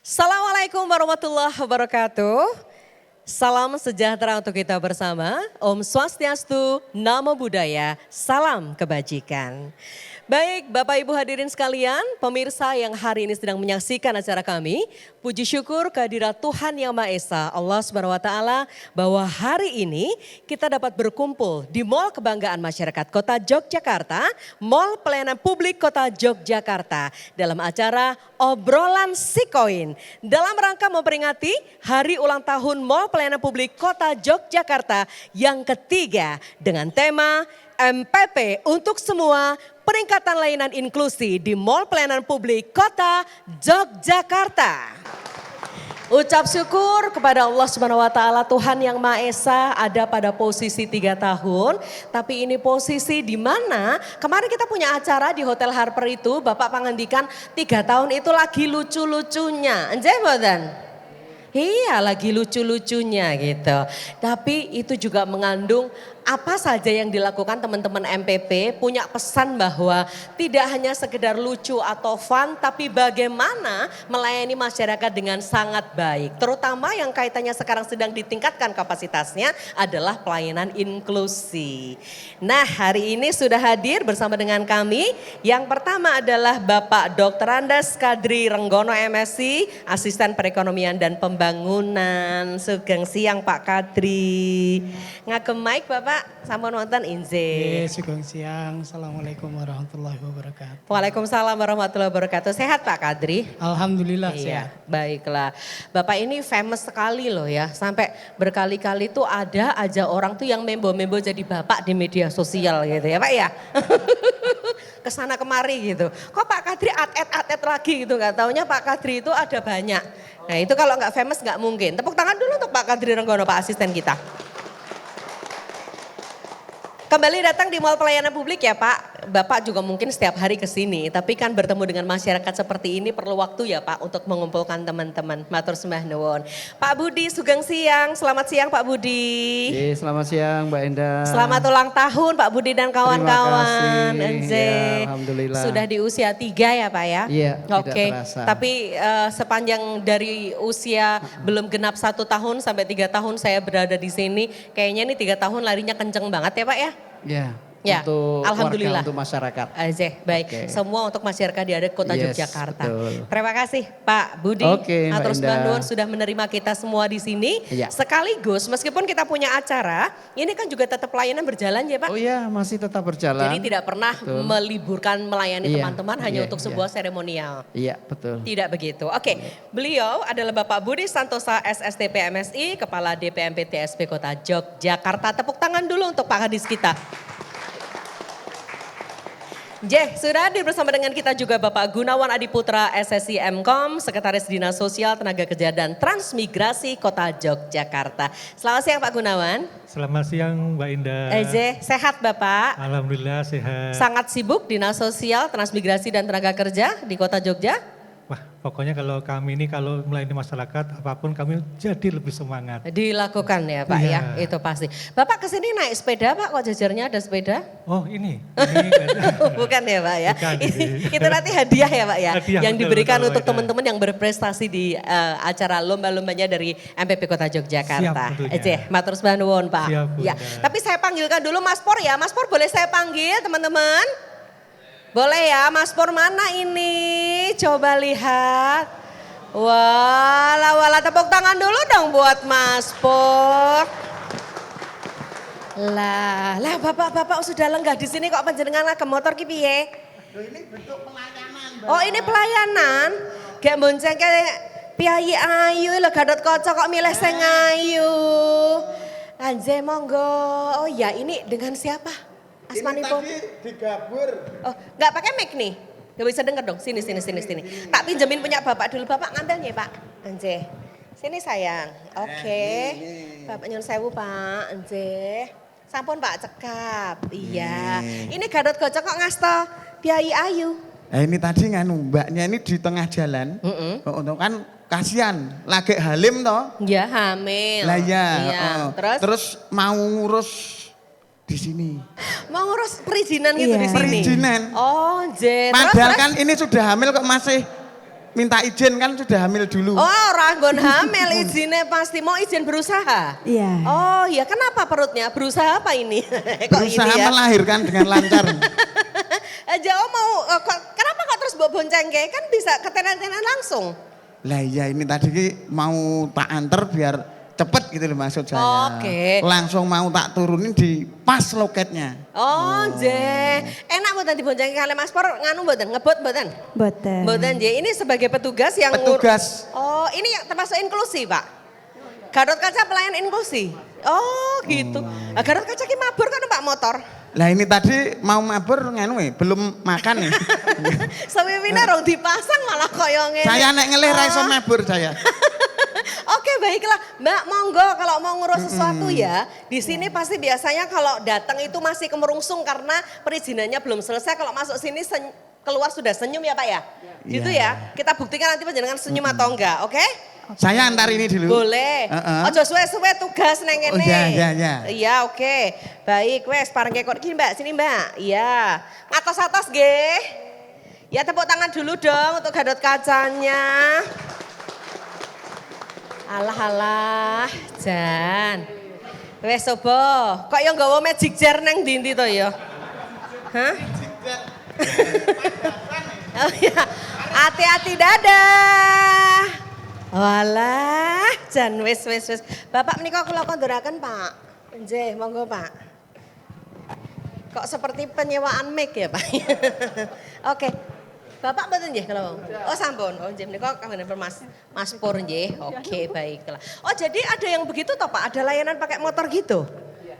Assalamualaikum warahmatullahi wabarakatuh. Salam sejahtera untuk kita bersama. Om Swastiastu, Namo Buddhaya, salam kebajikan. Baik Bapak Ibu hadirin sekalian, pemirsa yang hari ini sedang menyaksikan acara kami. Puji syukur kehadirat Tuhan Yang Maha Esa, Allah Subhanahu wa Ta'ala, bahwa hari ini kita dapat berkumpul di Mall Kebanggaan Masyarakat Kota Yogyakarta, Mall Pelayanan Publik Kota Yogyakarta, dalam acara Obrolan Sikoin, dalam rangka memperingati Hari Ulang Tahun Mall Pelayanan Publik Kota Yogyakarta yang ketiga dengan tema MPP untuk semua, peningkatan layanan inklusi di Mall Pelayanan Publik Kota Yogyakarta. Ucap syukur kepada Allah Subhanahu wa Ta'ala, Tuhan Yang Maha Esa ada pada posisi 3 tahun. Tapi ini posisi di mana kemarin kita punya acara di Hotel Harper itu, Bapak Pangandikan 3 tahun itu lagi lucu-lucunya. Anjay mboten? Iya, lagi lucu-lucunya gitu. Tapi itu juga mengandung apa saja yang dilakukan teman-teman MPP, punya pesan bahwa tidak hanya sekedar lucu atau fun, tapi bagaimana melayani masyarakat dengan sangat baik. Terutama yang kaitannya sekarang sedang ditingkatkan kapasitasnya adalah pelayanan inklusi. Nah, hari ini sudah hadir bersama dengan kami. Yang pertama adalah Bapak Dr. Andes Kadri Renggono MSc, Asisten Perekonomian dan Pembangunan. Sugeng siang Pak Kadri. Ngagem mic Bapak. Sampun wonten injih. Sugeng siang. Assalamualaikum warahmatullahi wabarakatuh. Waalaikumsalam warahmatullahi wabarakatuh. Sehat Pak Kadri? Alhamdulillah Iya, sehat. baiklah. Bapak ini famous sekali loh ya. Sampai berkali-kali tuh ada aja orang tuh yang membo-membo jadi bapak di media sosial gitu ya Pak ya. Kesana kemari gitu. Kok Pak Kadri atet lagi gitu, nggak taunya Pak Kadri itu ada banyak. Nah itu kalau nggak famous nggak mungkin. Tepuk tangan dulu untuk Pak Kadri Renggono, Pak asisten kita. Kembali datang di Mall Pelayanan Publik ya Pak. Bapak juga mungkin setiap hari ke sini, tapi kan bertemu dengan masyarakat seperti ini perlu waktu ya Pak untuk mengumpulkan teman-teman. Matur sembah nuwun. Pak Budi, sugeng siang. Selamat siang Pak Budi. Selamat siang Mbak Endah. Selamat ulang tahun Pak Budi dan kawan-kawan. Ya, Alhamdulillah. Sudah di usia 3 ya Pak ya? Iya, Oke. tidak terasa. Tapi sepanjang dari usia belum genap 1 tahun sampai 3 tahun saya berada di sini, kayaknya ini 3 tahun larinya kenceng banget ya Pak ya? Ya, untuk Alhamdulillah. warga, untuk masyarakat. Baik. Oke. Semua untuk masyarakat di ada Kota Yes, Yogyakarta. betul. Terima kasih Pak Budi. Oke, Mbak Matur Indah. nuwun sudah menerima kita semua di sini. Iya. Sekaligus meskipun kita punya acara, ini kan juga tetap pelayanan berjalan ya Pak. Oh iya, masih tetap berjalan. Jadi tidak pernah Betul. meliburkan melayani Iya, teman-teman hanya iya, untuk iya. sebuah seremonial. Iya, betul. Tidak begitu. Oke, beliau adalah Bapak Budi Santosa SSTP MSI, Kepala DPMP TSP Kota Yogyakarta. Tepuk tangan dulu untuk Pak Kadis kita. Sudah hadir bersama dengan kita juga Bapak Gunawan Adiputra SSI Mkom, Sekretaris Dinas Sosial Tenaga Kerja dan Transmigrasi Kota Yogyakarta. Selamat siang Pak Gunawan. Selamat siang Mbak Indah. Sehat Bapak? Alhamdulillah sehat. Sangat sibuk Dinas Sosial, Transmigrasi dan Tenaga Kerja di Kota Jogja? Wah, pokoknya kalau kami ini kalau melayani masyarakat apapun kami jadi lebih semangat. Dilakukan ya Pak Iya. ya, itu pasti. Bapak kesini naik sepeda Pak, kok jajarnya ada sepeda? Oh ini Bukan ya Pak ya, Bukan, itu nanti hadiah ya Pak ya, Hadiah, yang betul, diberikan betul, untuk Pak, teman-teman yang berprestasi di acara lomba-lombanya dari MPP Kota Yogyakarta. Siap, tentunya. Matur sembah nuwun Pak. Siap, Bu Ya, Indah. tapi saya panggilkan dulu Mas Por ya, Mas Por boleh saya panggil teman-teman? Boleh ya, Mas Por mana ini? Coba lihat. Wala tepuk tangan dulu dong buat Mas Por. Lah bapak-bapak sudah lenggah di sini kok panjenengan ke motor ki piye? Ini bentuk pelayanan. Oh ini pelayanan. Gak bonceng ke piyayi ayu lho Gadot Kaca kok milih sing ayu. Anjay monggo. Oh ya ini dengan siapa? Asmanipun. Ini tadi digabur. Oh, nggak pakai mic nih? Gak bisa denger dong. Sini. Tak pinjemin punya bapak dulu. Bapak ngambil nih Pak. Anje. Sini sayang. Oke. Bapak nyun sewu Pak. Anje. Sampun Pak cekap. Iya. Ini Gadot Kaca kok ngasto Piyayi Ayu. Ini tadi nganu mbaknya ini di tengah jalan. Untuk kan kasihan lagi halim toh. Ya hamil. Lah iya. Terus mau ngurus di sini. mau ngurus perizinan gitu di sini. Perizinan. Oh, Jen. Padahal kan ini sudah hamil kok masih minta izin kan sudah hamil dulu. Oh, orang nggon hamil izinnya pasti mau izin berusaha. Iya. Oh iya, kenapa perutnya? Berusaha apa ini? Kok Berusaha ini ya? melahirkan dengan lancar. Jauh mau, kenapa kok terus bawa bonceng kayak kan bisa ketenan-tenan langsung? Lah iya ini tadi mau tak anter biar cepet gitu loh maksud saya. Oke. Langsung mau tak turunin di pas loketnya. Oh, enak mboten dibonceng kali Mas Pur nganu mboten ngebot mboten? Boten. Mboten J. Ini sebagai petugas yang Petugas. Oh, ini yang termasuk inklusi, Pak. Gatot Kaca pelayan inklusi. Oh, gitu. Gatot Kaca ki mabur kan Pak motor. Lah ini tadi mau mabur nganu belum makan nih. Sewewine rong dipasang malah koyo ngene. Saya nek ngelih ra iso mabur saya. Oke baiklah Mbak monggo kalau mau ngurus sesuatu ya di sini pasti biasanya kalau datang itu masih kemerungsung karena perizinannya belum selesai kalau masuk sini keluar sudah senyum ya Pak ya? Gitu ya kita buktikan nanti panjenengan senyum atau enggak oke? Saya antar ini dulu. Boleh. Ojo suwe-suwe tugas neng Oh ngene. iya. Iya oke. Baik wes pareng kekor gini Mbak sini Mbak. Iya. Atas-atas nggih. Ya tepuk tangan dulu dong untuk Gatot Kacanya. Alah, Jan. Wes coba, kok yang nggawa magic jar nang ndi to ya? Hah? Oh ya, hati-hati dadah. Walah, Jan wes. Bapak menika kula konduraken, Pak. Nggih, monggo, Pak. Kok seperti penyewaan mic ya, Pak? Oke. Bapak mboten nggih kalau. Oh sampun. Oh nggih menika kangge Mas Pur nggih. Oke, baiklah. Oh jadi ada yang begitu toh Pak? Ada layanan pakai motor gitu?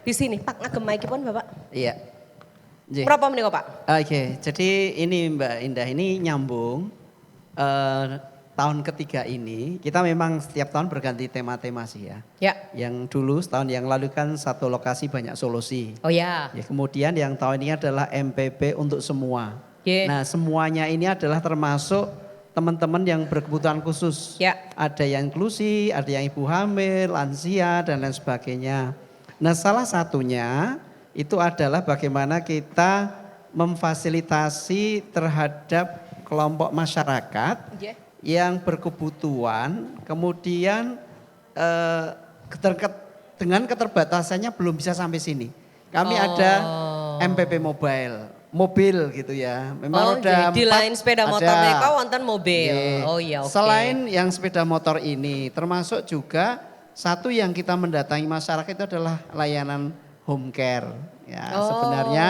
Di sini. Pak ngagem mic pun Bapak. Iya. Nggih. Berapa menika Pak? Oke, jadi ini Mbak Indah ini nyambung tahun ketiga ini kita memang setiap tahun berganti tema-tema sih ya. Ya. Yang dulu setahun yang lalu kan satu lokasi banyak solusi. Oh ya. Ya, kemudian yang tahun ini adalah MPP untuk semua. Yeah. Nah semuanya ini adalah termasuk teman-teman yang berkebutuhan khusus. Ya. Ada yang inklusi, ada yang ibu hamil, lansia dan lain sebagainya. Nah salah satunya itu adalah bagaimana kita memfasilitasi terhadap kelompok masyarakat Yeah. yang berkebutuhan kemudian dengan keterbatasannya belum bisa sampai sini. Kami ada MPP mobil gitu ya. Memang jadi lain sepeda motor ada. mereka wonten mobil. Ye. Oh iya oke. Selain yang sepeda motor ini termasuk juga satu yang kita mendatangi masyarakat itu adalah layanan home care. Ya, sebenarnya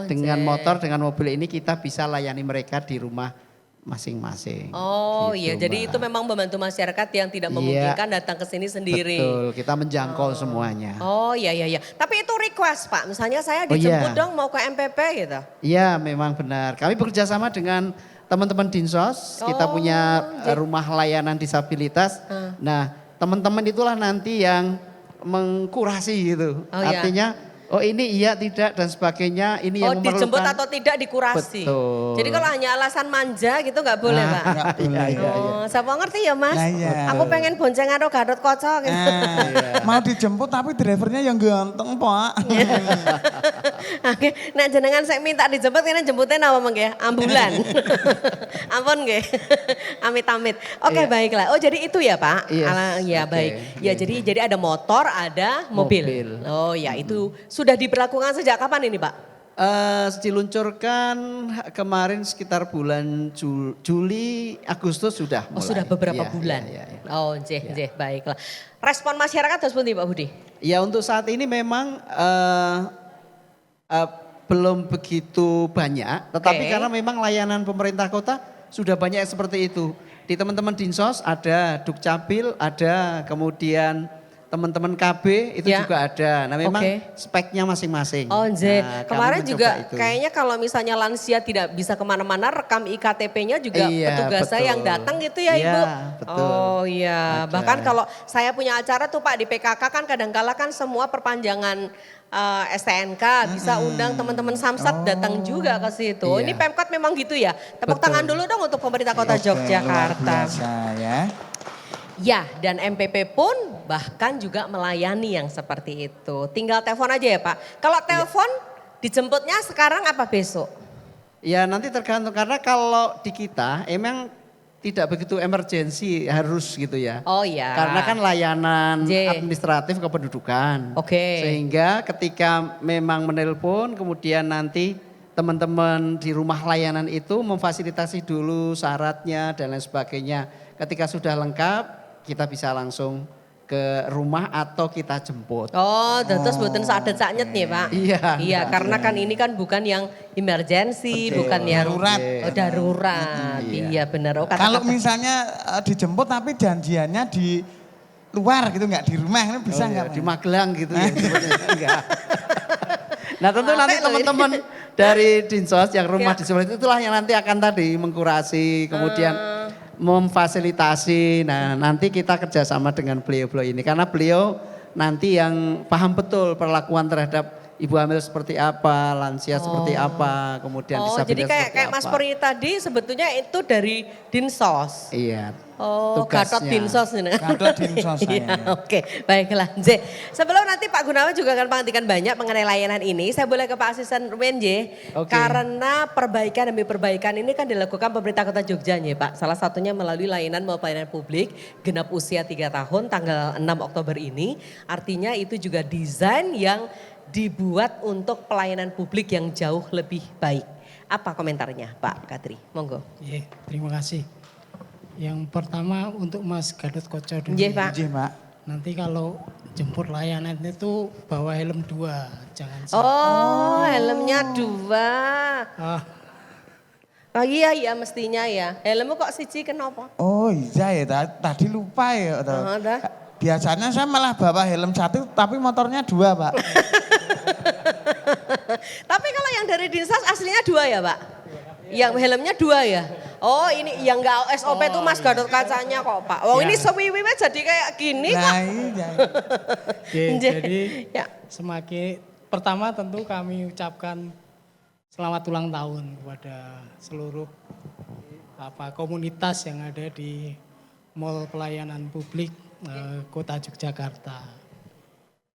dengan motor dengan mobil ini kita bisa layani mereka di rumah masing-masing. Oh gitu, iya, jadi Mbak. itu memang membantu masyarakat yang tidak memungkinkan datang ke sini sendiri. Betul, kita menjangkau semuanya. Oh iya. Tapi itu request Pak, misalnya saya Oh, dijemput iya. dong mau ke MPP gitu. Iya memang benar. Kami bekerja sama dengan teman-teman Dinsos. Kita punya rumah layanan disabilitas. Nah teman-teman itulah nanti yang mengkurasi gitu. Oh, iya. Artinya oh ini iya tidak dan sebagainya. Ini yang memerlukan. Dijemput atau tidak dikurasi. Betul. Jadi kalau hanya alasan manja gitu nggak boleh Pak. Enggak boleh. Oh, siapa ngerti ya Mas? Lah, iya. Aku pengen bonceng karo Gatot Kaca gitu. Mau dijemput tapi drivernya yang ganteng Pak. Oke, nah jenengan saya minta dijemput karena jemputnya apa nggih? Ambulan. Ampun nggih. Amit-amit. Oke, baiklah. Oh, jadi itu ya, Pak? Yes. Ya, Oke. baik. Ya, jadi ada motor, ada mobil. Mobil. Oh, ya itu sudah diberlakukan sejak kapan ini, Pak? Diluncurkan kemarin sekitar bulan Juli, Agustus sudah mulai. Oh, sudah beberapa Iya, bulan. iya. Oh, nggih, baiklah. Respon masyarakat terus pundi, Pak Budi? Ya untuk saat ini memang belum begitu banyak, tetapi Oke. karena memang layanan pemerintah kota sudah banyak seperti itu. Di teman-teman Dinsos ada, Dukcapil ada, kemudian teman-teman KB itu Ya. juga ada. Nah memang Oke. speknya masing-masing. Oh, nggih. Nah, kami Kemarin mencoba juga itu. kayaknya kalau misalnya lansia tidak bisa kemana-mana, rekam IKTP-nya juga Iya, petugasnya betul. yang datang gitu ya Iya, Ibu? betul. Oh iya, Ada. bahkan kalau saya punya acara tuh Pak di PKK kan kadang-kala kan semua perpanjangan STNK bisa undang teman-teman Samsat datang juga ke situ. Iya. Ini Pemkot memang gitu ya. Tepuk Betul. tangan dulu dong untuk pemerintah Kota Oke, luar Yogyakarta. biasa ya. Ya, dan MPP pun bahkan juga melayani yang seperti itu. Tinggal telepon aja ya Pak. Kalau telepon dijemputnya sekarang apa besok? Ya nanti tergantung karena kalau di kita emang tidak begitu emergensi harus gitu ya. Oh iya. Karena kan layanan J. administratif kependudukan. Oke. Sehingga ketika memang menelpon kemudian nanti teman-teman di rumah layanan itu memfasilitasi dulu syaratnya dan lain sebagainya. Ketika sudah lengkap kita bisa langsung ke rumah atau kita jemput. Oh, terus mboten sadet saknyet nih, Pak. Iya. Iya, karena kan ini kan bukan yang emergency, Betul. bukan yang Darurat. darurat. Iya, benar. Oh, Kalau misalnya dijemput tapi janjiannya di luar gitu nggak di rumah ini bisa nggak? Di Magelang gitu ya sebetulnya. Enggak. Nah tentu nanti Capek loh ini. teman-teman dari Dinsos yang rumah Ya. di sebelah itulah yang nanti akan tadi mengkurasi kemudian memfasilitasi. Nah nanti kita kerjasama dengan beliau-beliau ini karena beliau nanti yang paham betul perlakuan terhadap ibu hamil seperti apa, lansia seperti apa, kemudian Oh, jadi disabilitas seperti kayak Mas apa. Puri tadi sebetulnya itu dari Dinsos. Iya. Oh, Gatot tugasnya. Dinsos ini. Gatot Dinsos saya. Iya, oke, baiklah. J. Sebelum nanti Pak Gunawan juga akan menghentikan banyak mengenai layanan ini, saya boleh ke Pak Asisten Rumen, J. Oke. Karena perbaikan demi perbaikan ini kan dilakukan pemerintah Kota Jogja, ya Pak. Salah satunya melalui layanan pelayanan publik genap usia 3 tahun tanggal 6 Oktober ini. Artinya itu juga desain yang dibuat untuk pelayanan publik yang jauh lebih baik. Apa komentarnya Pak Katri? Monggo. Iya, terima kasih. Yang pertama untuk Mas Gatot Koco dulu. Nggih, ya. Pak. Nggih, Pak. Nanti kalau jemput layanan itu bawa helm 2, jangan sampai. Oh, helmnya 2. Ah, Oh iya mestinya ya. Helmmu kok siji kenapa? Oh iya ya tadi lupa ya. Oh, dah. Biasanya saya malah bawa helm 1 tapi motornya 2 Pak. Tapi kalau yang dari Dinsos aslinya 2 ya Pak? Yang helmnya 2 ya? Oh ini yang enggak SOP itu Mas Gatot kacanya kok Pak. Oh Ya. ini sewiwiwe jadi kayak gini kok. Nah iya. oke, Nggih. jadi Ya. semakin pertama tentu kami ucapkan selamat ulang tahun kepada seluruh komunitas yang ada di Mall Pelayanan Publik Kota Yogyakarta.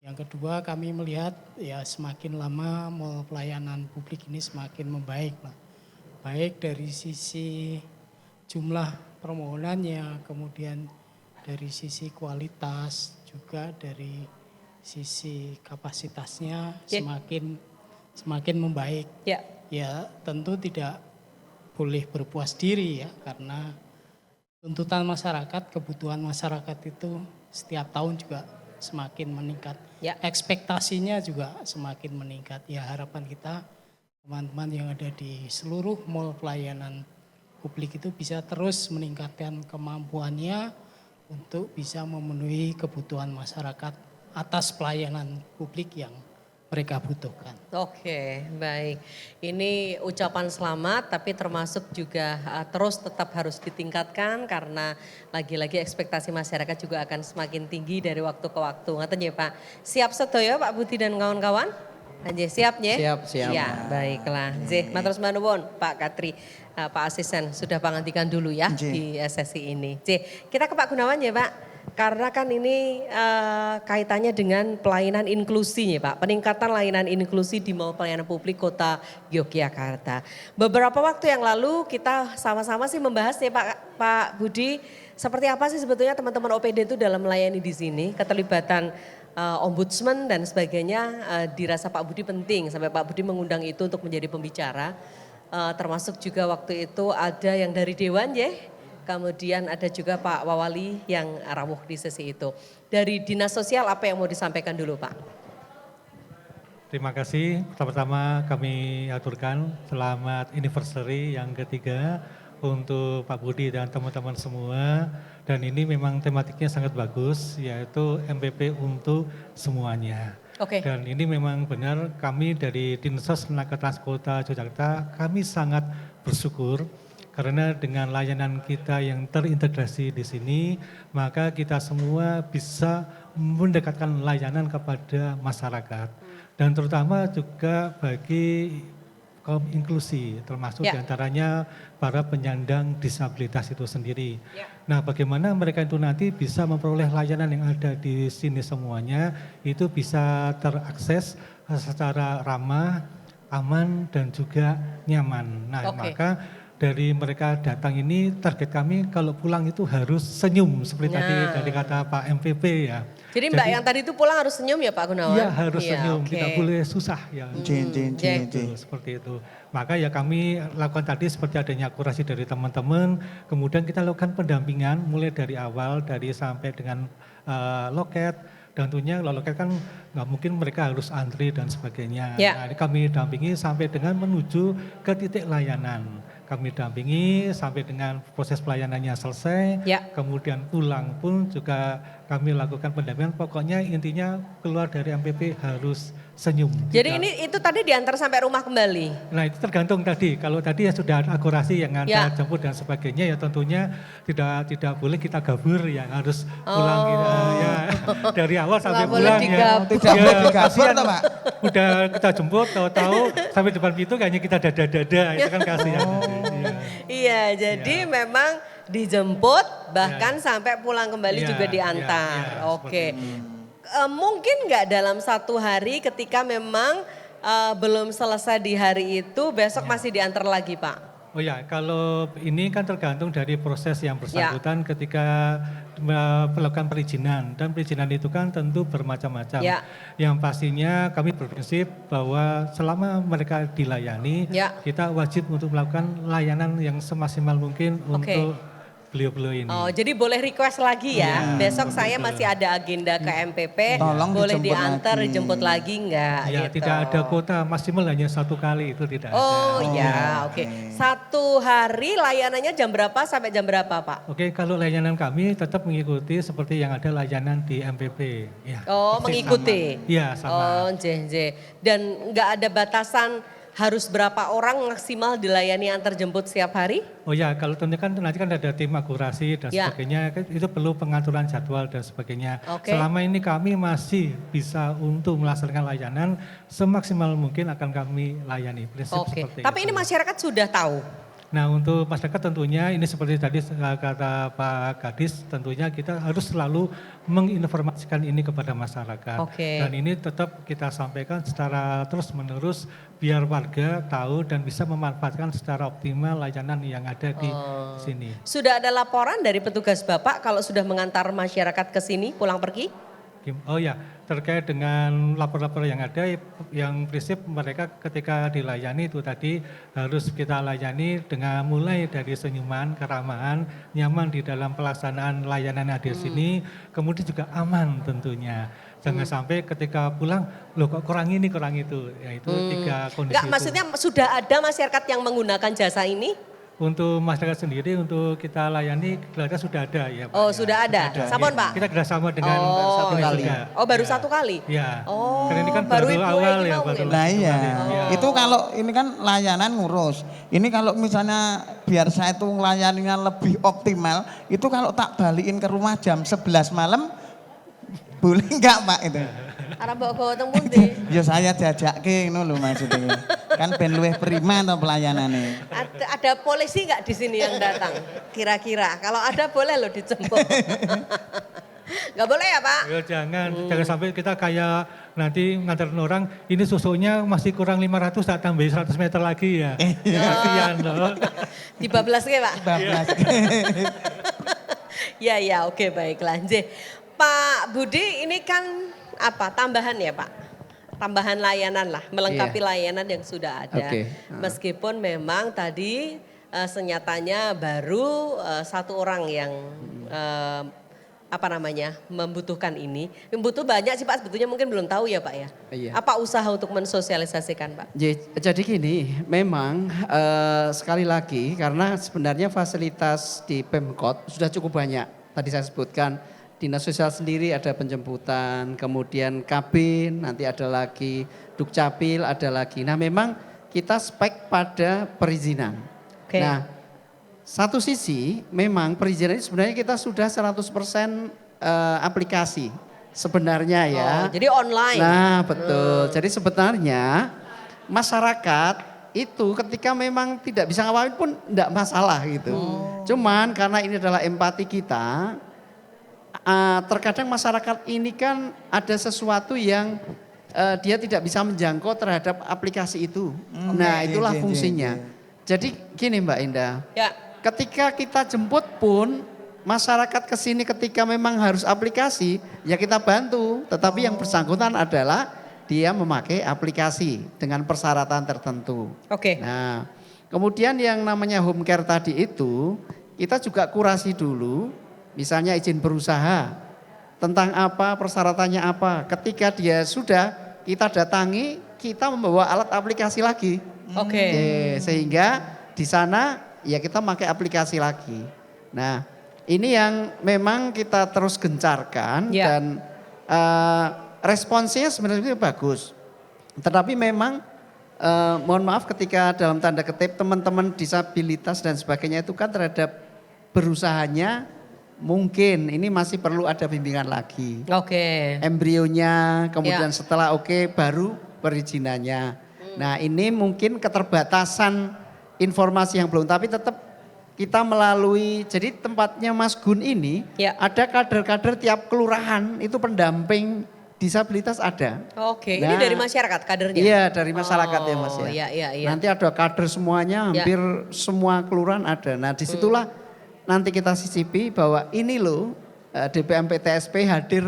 Yang kedua kami melihat ya semakin lama Mall Pelayanan Publik ini semakin membaik, Pak. Baik dari sisi jumlah permohonannya, kemudian dari sisi kualitas, juga dari sisi kapasitasnya Ya. semakin membaik. Ya. Ya tentu tidak boleh berpuas diri ya, karena tuntutan masyarakat, kebutuhan masyarakat itu setiap tahun juga semakin meningkat. Ya. Ekspektasinya juga semakin meningkat. Ya harapan kita teman-teman yang ada di seluruh mall pelayanan publik itu bisa terus meningkatkan kemampuannya untuk bisa memenuhi kebutuhan masyarakat atas pelayanan publik yang mereka butuhkan. Oke, baik. Ini ucapan selamat tapi termasuk juga terus tetap harus ditingkatkan karena lagi-lagi ekspektasi masyarakat juga akan semakin tinggi dari waktu ke waktu. Ngaten ya Pak. Siap sedaya Pak Budi dan kawan-kawan? Nggih, siap nggih? Siap. Ya, baiklah. Nggih, matur nuwun Pak Katri. Pak Asisten sudah pangantikan dulu ya Nggih. di sesi ini. Kita ke Pak Gunawan ya Pak. Karena kan ini kaitannya dengan pelayanan inklusi ya Pak. Peningkatan layanan inklusi di Mall Pelayanan Publik Kota Yogyakarta. Beberapa waktu yang lalu kita sama-sama sih membahas ya Pak Budi. Seperti apa sih sebetulnya teman-teman OPD itu dalam melayani di sini. Keterlibatan ombudsman dan sebagainya dirasa Pak Budi penting. Sampai Pak Budi mengundang itu untuk menjadi pembicara. Termasuk juga waktu itu ada yang dari Dewan ya. Kemudian ada juga Pak Wawali yang rawuh di sesi itu. Dari Dinas Sosial apa yang mau disampaikan dulu Pak? Terima kasih. Pertama-tama kami aturkan selamat anniversary yang ketiga untuk Pak Budi dan teman-teman semua. Dan ini memang tematiknya sangat bagus, yaitu MPP untuk semuanya. Oke. Dan ini memang benar kami dari Dinsos Tenaga Trans Kota Yogyakarta, kami sangat bersyukur karena dengan layanan kita yang terintegrasi di sini, maka kita semua bisa mendekatkan layanan kepada masyarakat. Dan terutama juga bagi kaum inklusi, termasuk Ya. diantaranya para penyandang disabilitas itu sendiri. Ya. Nah, bagaimana mereka itu nanti bisa memperoleh layanan yang ada di sini semuanya, itu bisa terakses secara ramah, aman, dan juga nyaman. Nah, Oke. maka dari mereka datang ini target kami kalau pulang itu harus senyum seperti tadi Nah. dari kata Pak MPP ya. Jadi Mbak yang tadi itu pulang harus senyum ya Pak Gunawan? Iya harus Iya, senyum, oke. tidak boleh susah ya. Jack. Seperti itu. Maka ya kami lakukan tadi seperti adanya akurasi dari teman-teman, kemudian kita lakukan pendampingan mulai dari awal, dari sampai dengan loket, dan tentunya kalau loket kan nggak mungkin mereka harus antri dan sebagainya. Ya. Nah, ini kami dampingi sampai dengan menuju ke titik layanan. Kami dampingi sampai dengan proses pelayanannya selesai, Ya. kemudian pulang pun juga kami lakukan pendampingan. Pokoknya intinya keluar dari MPP harus senyum. Jadi Tidak- ini itu tadi diantar sampai rumah kembali? Nah itu tergantung tadi. Kalau tadi ya sudah akurasi yang Ya. antar jemput dan sebagainya ya tentunya tidak boleh kita gabur ya harus pulang gitu, ya dari awal sampai Nggak boleh pulang ya. digabur. Tidak boleh digabur kasihan. toh, Pak? Udah kita jemput tahu-tahu sampai depan pintu kayaknya kita dada-dada itu kan kasihan. Iya. Iya, jadi memang dijemput bahkan sampai pulang kembali Iya, juga iya, diantar. iya, Oke. Mungkin nggak dalam satu hari ketika memang belum selesai di hari itu besok masih diantar lagi Pak? Oh ya, kalau ini kan tergantung dari proses yang bersangkutan Ya. ketika melakukan perizinan. Dan perizinan itu kan tentu bermacam-macam. Ya. Yang pastinya kami berprinsip bahwa selama mereka dilayani, Ya. kita wajib untuk melakukan layanan yang semaksimal mungkin Oke. untuk beliau-beliau ini. Oh, jadi boleh request lagi ya. Besok saya masih ada agenda ke MPP, Tolong boleh dijemput diantar, lagi. dijemput lagi enggak Ya, gitu. tidak ada kuota, maksimal hanya 1 kali itu tidak Oh ada. ya, oke. Satu hari layanannya jam berapa sampai jam berapa Pak? Oke, kalau layanan kami tetap mengikuti seperti yang ada layanan di MPP. Ya, Oh, persis mengikuti. sama. Iya, sama. Oh, JJ. Dan nggak ada batasan harus berapa orang maksimal dilayani antar jemput setiap hari? Oh ya, kalau tentunya kan nanti kan ada tim akurasi dan Ya. sebagainya, kan itu perlu pengaturan jadwal dan sebagainya. Oke. Selama ini kami masih bisa untuk melaksanakan layanan semaksimal mungkin akan kami layani. Prinsip Oke. seperti Tapi itu. ini masyarakat sudah tahu. Nah untuk masyarakat tentunya ini seperti tadi kata Pak Kadis, tentunya kita harus selalu menginformasikan ini kepada masyarakat. Oke. Dan ini tetap kita sampaikan secara terus menerus biar warga tahu dan bisa memanfaatkan secara optimal layanan yang ada di sini. Sudah ada laporan dari petugas Bapak kalau sudah mengantar masyarakat ke sini pulang pergi? Oh ya, terkait dengan lapor-lapor yang ada, yang prinsip mereka ketika dilayani itu tadi harus kita layani dengan mulai dari senyuman, keramahan, nyaman di dalam pelaksanaan layanan yang ada di sini, kemudian juga aman tentunya. Jangan sampai ketika pulang, loh kok kurang ini, kurang itu. Ya itu 3 kondisi Enggak, itu. maksudnya sudah ada masyarakat yang menggunakan jasa ini? Untuk masyarakat sendiri, untuk kita layani, kita sudah ada ya Pak. Oh, ya. sudah ada. Sampun, Ya. Pak? Kita kerjasama dengan Oh, ini kali. juga. Oh, baru Ya. satu kali? Ya. Oh, Karena ini kan baru baru Ibu awal Egi ya. mau baru mungkin. Nah iya, Ya. itu kalau ini kan layanan ngurus. Ini kalau misalnya biar saya itu melayaninya lebih optimal, itu kalau tak balikin ke rumah jam 11 malam, boleh enggak Pak itu? Arab bawa teng pundi? Ya saya jajakke ngono lho maksudnya. Kan ben luwih prima to pelayanane. Ada polisi nggak di sini yang datang? Kira-kira. Kalau ada boleh loh dijemput. Nggak boleh ya Pak? Ya, jangan sampai kita kayak nanti nganterin orang, ini susunya masih kurang 500, tak tambahin 100 meter lagi ya. Kasihan loh. Dibablas ke Pak? Bablas. Ya ya, oke baiklah. Nggih. Pak Budi ini kan apa tambahan ya Pak? Tambahan layanan lah, melengkapi layanan yang sudah ada. Oke. Meskipun memang tadi senyatanya baru satu orang yang apa namanya membutuhkan ini. Yang butuh banyak sih Pak, sebetulnya mungkin belum tahu ya Pak ya. Iya. Apa usaha untuk mensosialisasikan Pak? Jadi gini, memang sekali lagi karena sebenarnya fasilitas di Pemkot sudah cukup banyak. Tadi saya sebutkan Dinas Sosial sendiri ada penjemputan, kemudian Kabin, nanti ada lagi Dukcapil, ada lagi. Nah memang kita spek pada perizinan. Oke. Nah satu sisi memang perizinan ini sebenarnya kita sudah 100% aplikasi sebenarnya ya. Oh, jadi online. Nah betul, jadi sebenarnya masyarakat itu ketika memang tidak bisa ngawalin pun tidak masalah gitu. Cuman karena ini adalah empati kita, terkadang masyarakat ini kan ada sesuatu yang dia tidak bisa menjangkau terhadap aplikasi itu. Nah itulah iya, fungsinya. Jadi gini Mbak Indah, Ya. ketika kita jemput pun masyarakat ke sini ketika memang harus aplikasi, ya kita bantu. Tetapi yang bersangkutan adalah dia memakai aplikasi dengan persyaratan tertentu. Oke. Nah, kemudian yang namanya home care tadi itu kita juga kurasi dulu, misalnya izin berusaha, tentang apa, persyaratannya apa. Ketika dia sudah, kita datangi, kita membawa alat aplikasi lagi. Oke. Sehingga di sana ya kita pakai aplikasi lagi. Nah, ini yang memang kita terus gencarkan Ya. dan responsnya sebenarnya bagus. Tetapi memang mohon maaf ketika dalam tanda kutip teman-teman disabilitas dan sebagainya itu kan terhadap berusahanya mungkin ini masih perlu ada bimbingan lagi. Oke. Embrionya, kemudian Ya. setelah oke baru perizinannya. Nah ini mungkin keterbatasan informasi yang belum, tapi tetap kita melalui, jadi tempatnya Mas Gun ini Ya. ada kader-kader tiap kelurahan itu pendamping disabilitas ada. Oke, ini Nah, dari masyarakat kadernya? Iya dari masyarakat ya Mas Oh, ya. iya. Nanti ada kader semuanya, hampir semua kelurahan ada. Nah disitulah nanti kita sisipi bahwa ini loh DPM PTSP hadir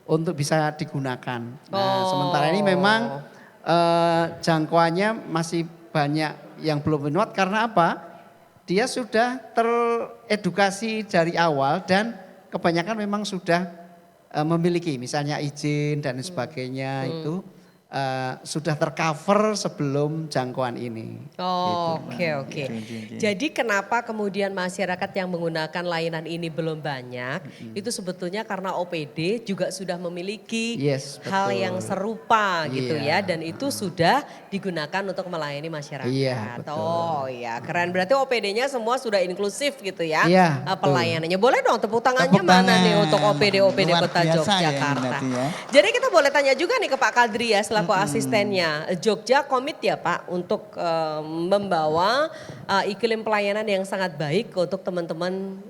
untuk bisa digunakan. Nah sementara ini memang jangkauannya masih banyak yang belum menuat karena apa? Dia sudah teredukasi dari awal dan kebanyakan memang sudah memiliki misalnya izin dan sebagainya itu sudah tercover sebelum jangkauan ini. Oh, oke. Jadi kenapa kemudian masyarakat yang menggunakan layanan ini belum banyak? Itu sebetulnya karena OPD juga sudah memiliki Yes, hal betul. yang serupa gitu ya. Iya. Dan itu sudah digunakan untuk melayani masyarakat. Iya, betul. Oh iya, keren. Berarti OPD-nya semua sudah inklusif gitu ya. Iya, betul. Pelayanannya. Boleh dong tepuk tangannya Tepuk mana tangan. nih untuk OPD-OPD Luar Kota biasa ya ini Yogyakarta. berarti ya. Jadi kita boleh tanya juga nih ke Pak Kadri ya selaku asistennya. Jogja komit ya Pak untuk membawa iklim pelayanan yang sangat baik untuk teman-teman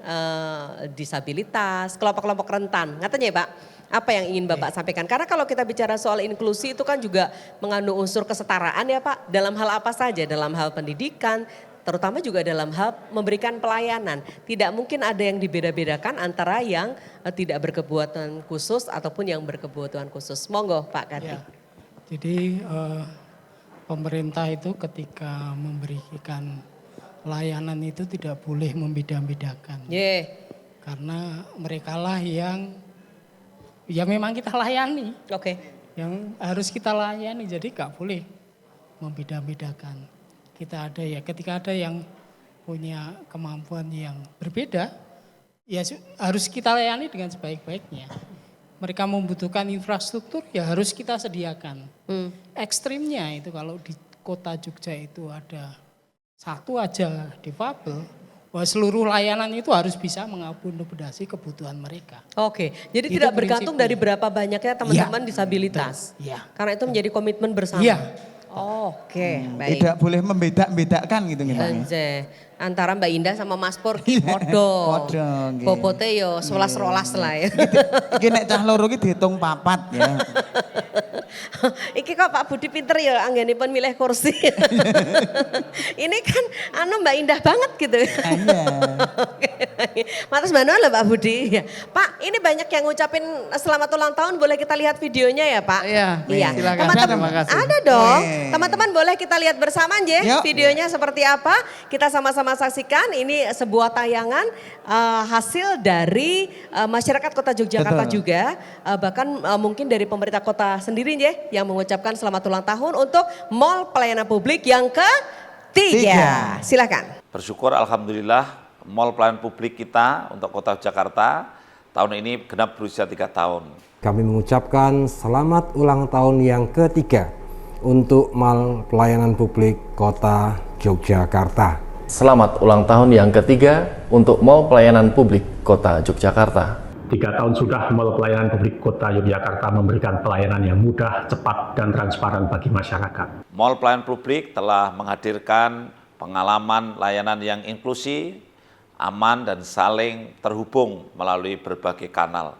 disabilitas, kelompok-kelompok rentan. Katanya ya Pak, apa yang ingin Bapak sampaikan? Karena kalau kita bicara soal inklusi itu kan juga mengandung unsur kesetaraan ya Pak. Dalam hal apa saja? Dalam hal pendidikan, terutama juga dalam hal memberikan pelayanan. Tidak mungkin ada yang dibeda-bedakan antara yang tidak berkebutuhan khusus ataupun yang berkebutuhan khusus. Monggo Pak Kadri. Ya. Jadi pemerintah itu ketika memberikan layanan itu tidak boleh membeda-bedakan. Karena merekalah yang ya memang kita layani. Oke. Yang harus kita layani, jadi gak boleh membeda-bedakan. Kita ada ya, ketika ada yang punya kemampuan yang berbeda, ya harus kita layani dengan sebaik-baiknya. Mereka membutuhkan infrastruktur, ya harus kita sediakan. Ekstrimnya itu kalau di kota Jogja itu ada satu aja difabel, bahwa seluruh layanan itu harus bisa mengakomodasi kebutuhan mereka. Oke, jadi Itu tidak bergantung prinsipnya. dari berapa banyaknya teman-teman disabilitas. Iya. Karena itu menjadi komitmen bersama. Iya. Oke, baik. Tidak boleh membedakan gitu kita. Anje, antara Mbak Indah sama Mas Pur ki podo. Podo, nggih. Bobote yo 11-12 lah ya. Iki nek cah loro iki dihitung 4 ya. Iki kok Pak Budi pinter ya anggenipun milih kursi. Ini kan Mbak Indah banget gitu. Iya. Oke, Matur nuwun lho Pak Budi. Ya. Pak, ini banyak yang ngucapin selamat ulang tahun, boleh kita lihat videonya ya Pak? Iya, silakan. Teman-teman, Terima kasih. ada dong. Weh. Teman-teman boleh kita lihat bersama nje Yuk. videonya seperti apa. Kita sama-sama saksikan, ini sebuah tayangan hasil dari masyarakat Kota Yogyakarta Betul. juga. Bahkan mungkin dari pemerintah kota sendiri nje yang mengucapkan selamat ulang tahun untuk Mall Pelayanan Publik yang ketiga. Silakan. Bersyukur alhamdulillah Mall Pelayanan Publik kita untuk Kota Jakarta tahun ini genap berusia 3 tahun. Kami mengucapkan selamat ulang tahun yang ketiga untuk Mall Pelayanan Publik Kota Yogyakarta. Selamat ulang tahun yang ketiga untuk Mall Pelayanan Publik Kota Yogyakarta. 3 tahun sudah Mall Pelayanan Publik Kota Yogyakarta memberikan pelayanan yang mudah, cepat, dan transparan bagi masyarakat. Mall Pelayanan Publik telah menghadirkan pengalaman layanan yang inklusi, aman, dan saling terhubung melalui berbagai kanal.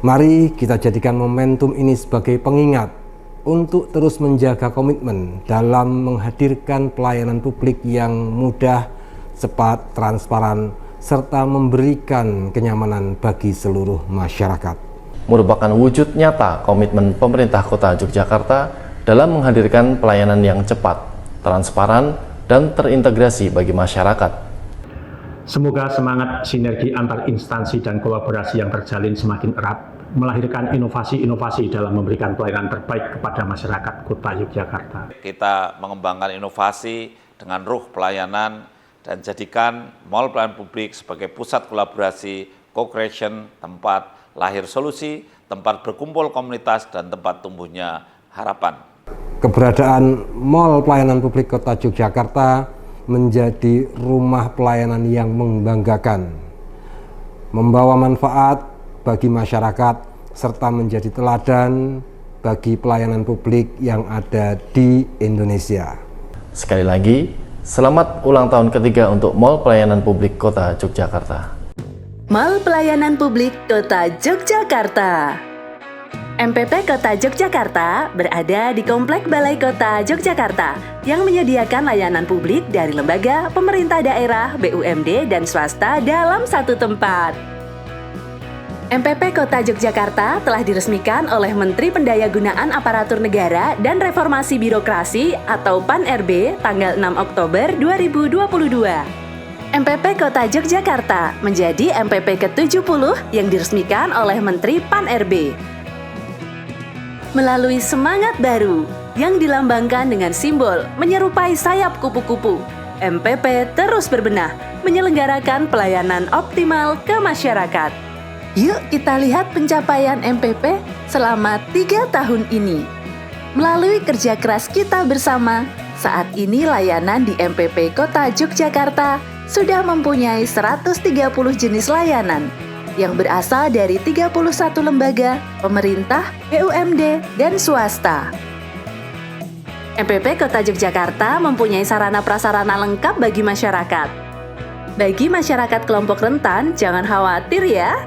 Mari kita jadikan momentum ini sebagai pengingat untuk terus menjaga komitmen dalam menghadirkan pelayanan publik yang mudah, cepat, transparan, serta memberikan kenyamanan bagi seluruh masyarakat. Merupakan wujud nyata komitmen pemerintah Kota Yogyakarta dalam menghadirkan pelayanan yang cepat, transparan, dan terintegrasi bagi masyarakat. Semoga semangat sinergi antar instansi dan kolaborasi yang terjalin semakin erat, melahirkan inovasi-inovasi dalam memberikan pelayanan terbaik kepada masyarakat Kota Yogyakarta. Kita mengembangkan inovasi dengan ruh pelayanan dan jadikan Mall Pelayanan Publik sebagai pusat kolaborasi, co-creation, tempat lahir solusi, tempat berkumpul komunitas, dan tempat tumbuhnya harapan. Keberadaan Mall Pelayanan Publik Kota Yogyakarta menjadi rumah pelayanan yang membanggakan, membawa manfaat bagi masyarakat, serta menjadi teladan bagi pelayanan publik yang ada di Indonesia. Sekali lagi, selamat ulang tahun ketiga untuk Mall Pelayanan Publik Kota Yogyakarta. Mall Pelayanan Publik Kota Yogyakarta. MPP Kota Yogyakarta berada di Komplek Balai Kota Yogyakarta yang menyediakan layanan publik dari lembaga, pemerintah daerah, BUMD, dan swasta dalam satu tempat. MPP Kota Yogyakarta telah diresmikan oleh Menteri Pendayagunaan Aparatur Negara dan Reformasi Birokrasi atau PAN-RB tanggal 6 Oktober 2022. MPP Kota Yogyakarta menjadi MPP ke-70 yang diresmikan oleh Menteri PAN-RB. Melalui semangat baru yang dilambangkan dengan simbol menyerupai sayap kupu-kupu, MPP terus berbenah menyelenggarakan pelayanan optimal ke masyarakat. Yuk kita lihat pencapaian MPP selama 3 tahun ini. Melalui kerja keras kita bersama, saat ini layanan di MPP Kota Yogyakarta sudah mempunyai 130 jenis layanan yang berasal dari 31 lembaga, pemerintah, BUMD, dan swasta. MPP Kota Yogyakarta mempunyai sarana prasarana lengkap bagi masyarakat. Bagi masyarakat kelompok rentan, jangan khawatir ya.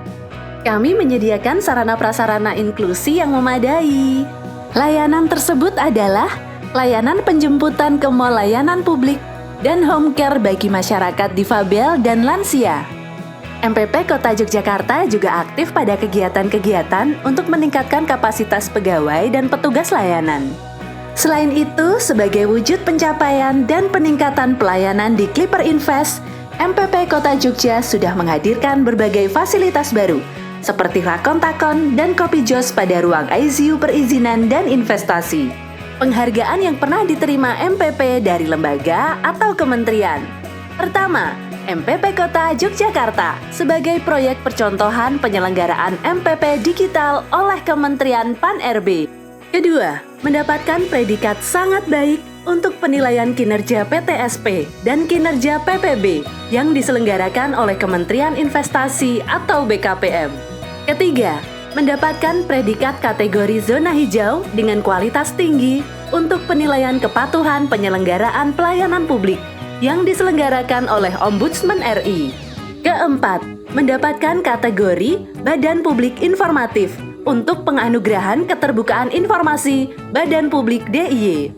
Kami menyediakan sarana prasarana inklusi yang memadai. Layanan tersebut adalah layanan penjemputan ke mall layanan publik dan home care bagi masyarakat difabel dan lansia. MPP Kota Yogyakarta juga aktif pada kegiatan-kegiatan untuk meningkatkan kapasitas pegawai dan petugas layanan. Selain itu, sebagai wujud pencapaian dan peningkatan pelayanan di Clipper Invest, MPP Kota Jogja sudah menghadirkan berbagai fasilitas baru, seperti rakon-takon dan kopi jos pada ruang ICU perizinan dan investasi. Penghargaan yang pernah diterima MPP dari lembaga atau kementerian. Pertama, MPP Kota Yogyakarta sebagai proyek percontohan penyelenggaraan MPP digital oleh Kementerian PAN-RB. Kedua, mendapatkan predikat sangat baik untuk penilaian kinerja PTSP dan kinerja PPB yang diselenggarakan oleh Kementerian Investasi atau BKPM. Ketiga, mendapatkan predikat kategori zona hijau dengan kualitas tinggi untuk penilaian kepatuhan penyelenggaraan pelayanan publik yang diselenggarakan oleh Ombudsman RI. Keempat, mendapatkan kategori Badan Publik Informatif untuk penganugerahan keterbukaan informasi Badan Publik DIY.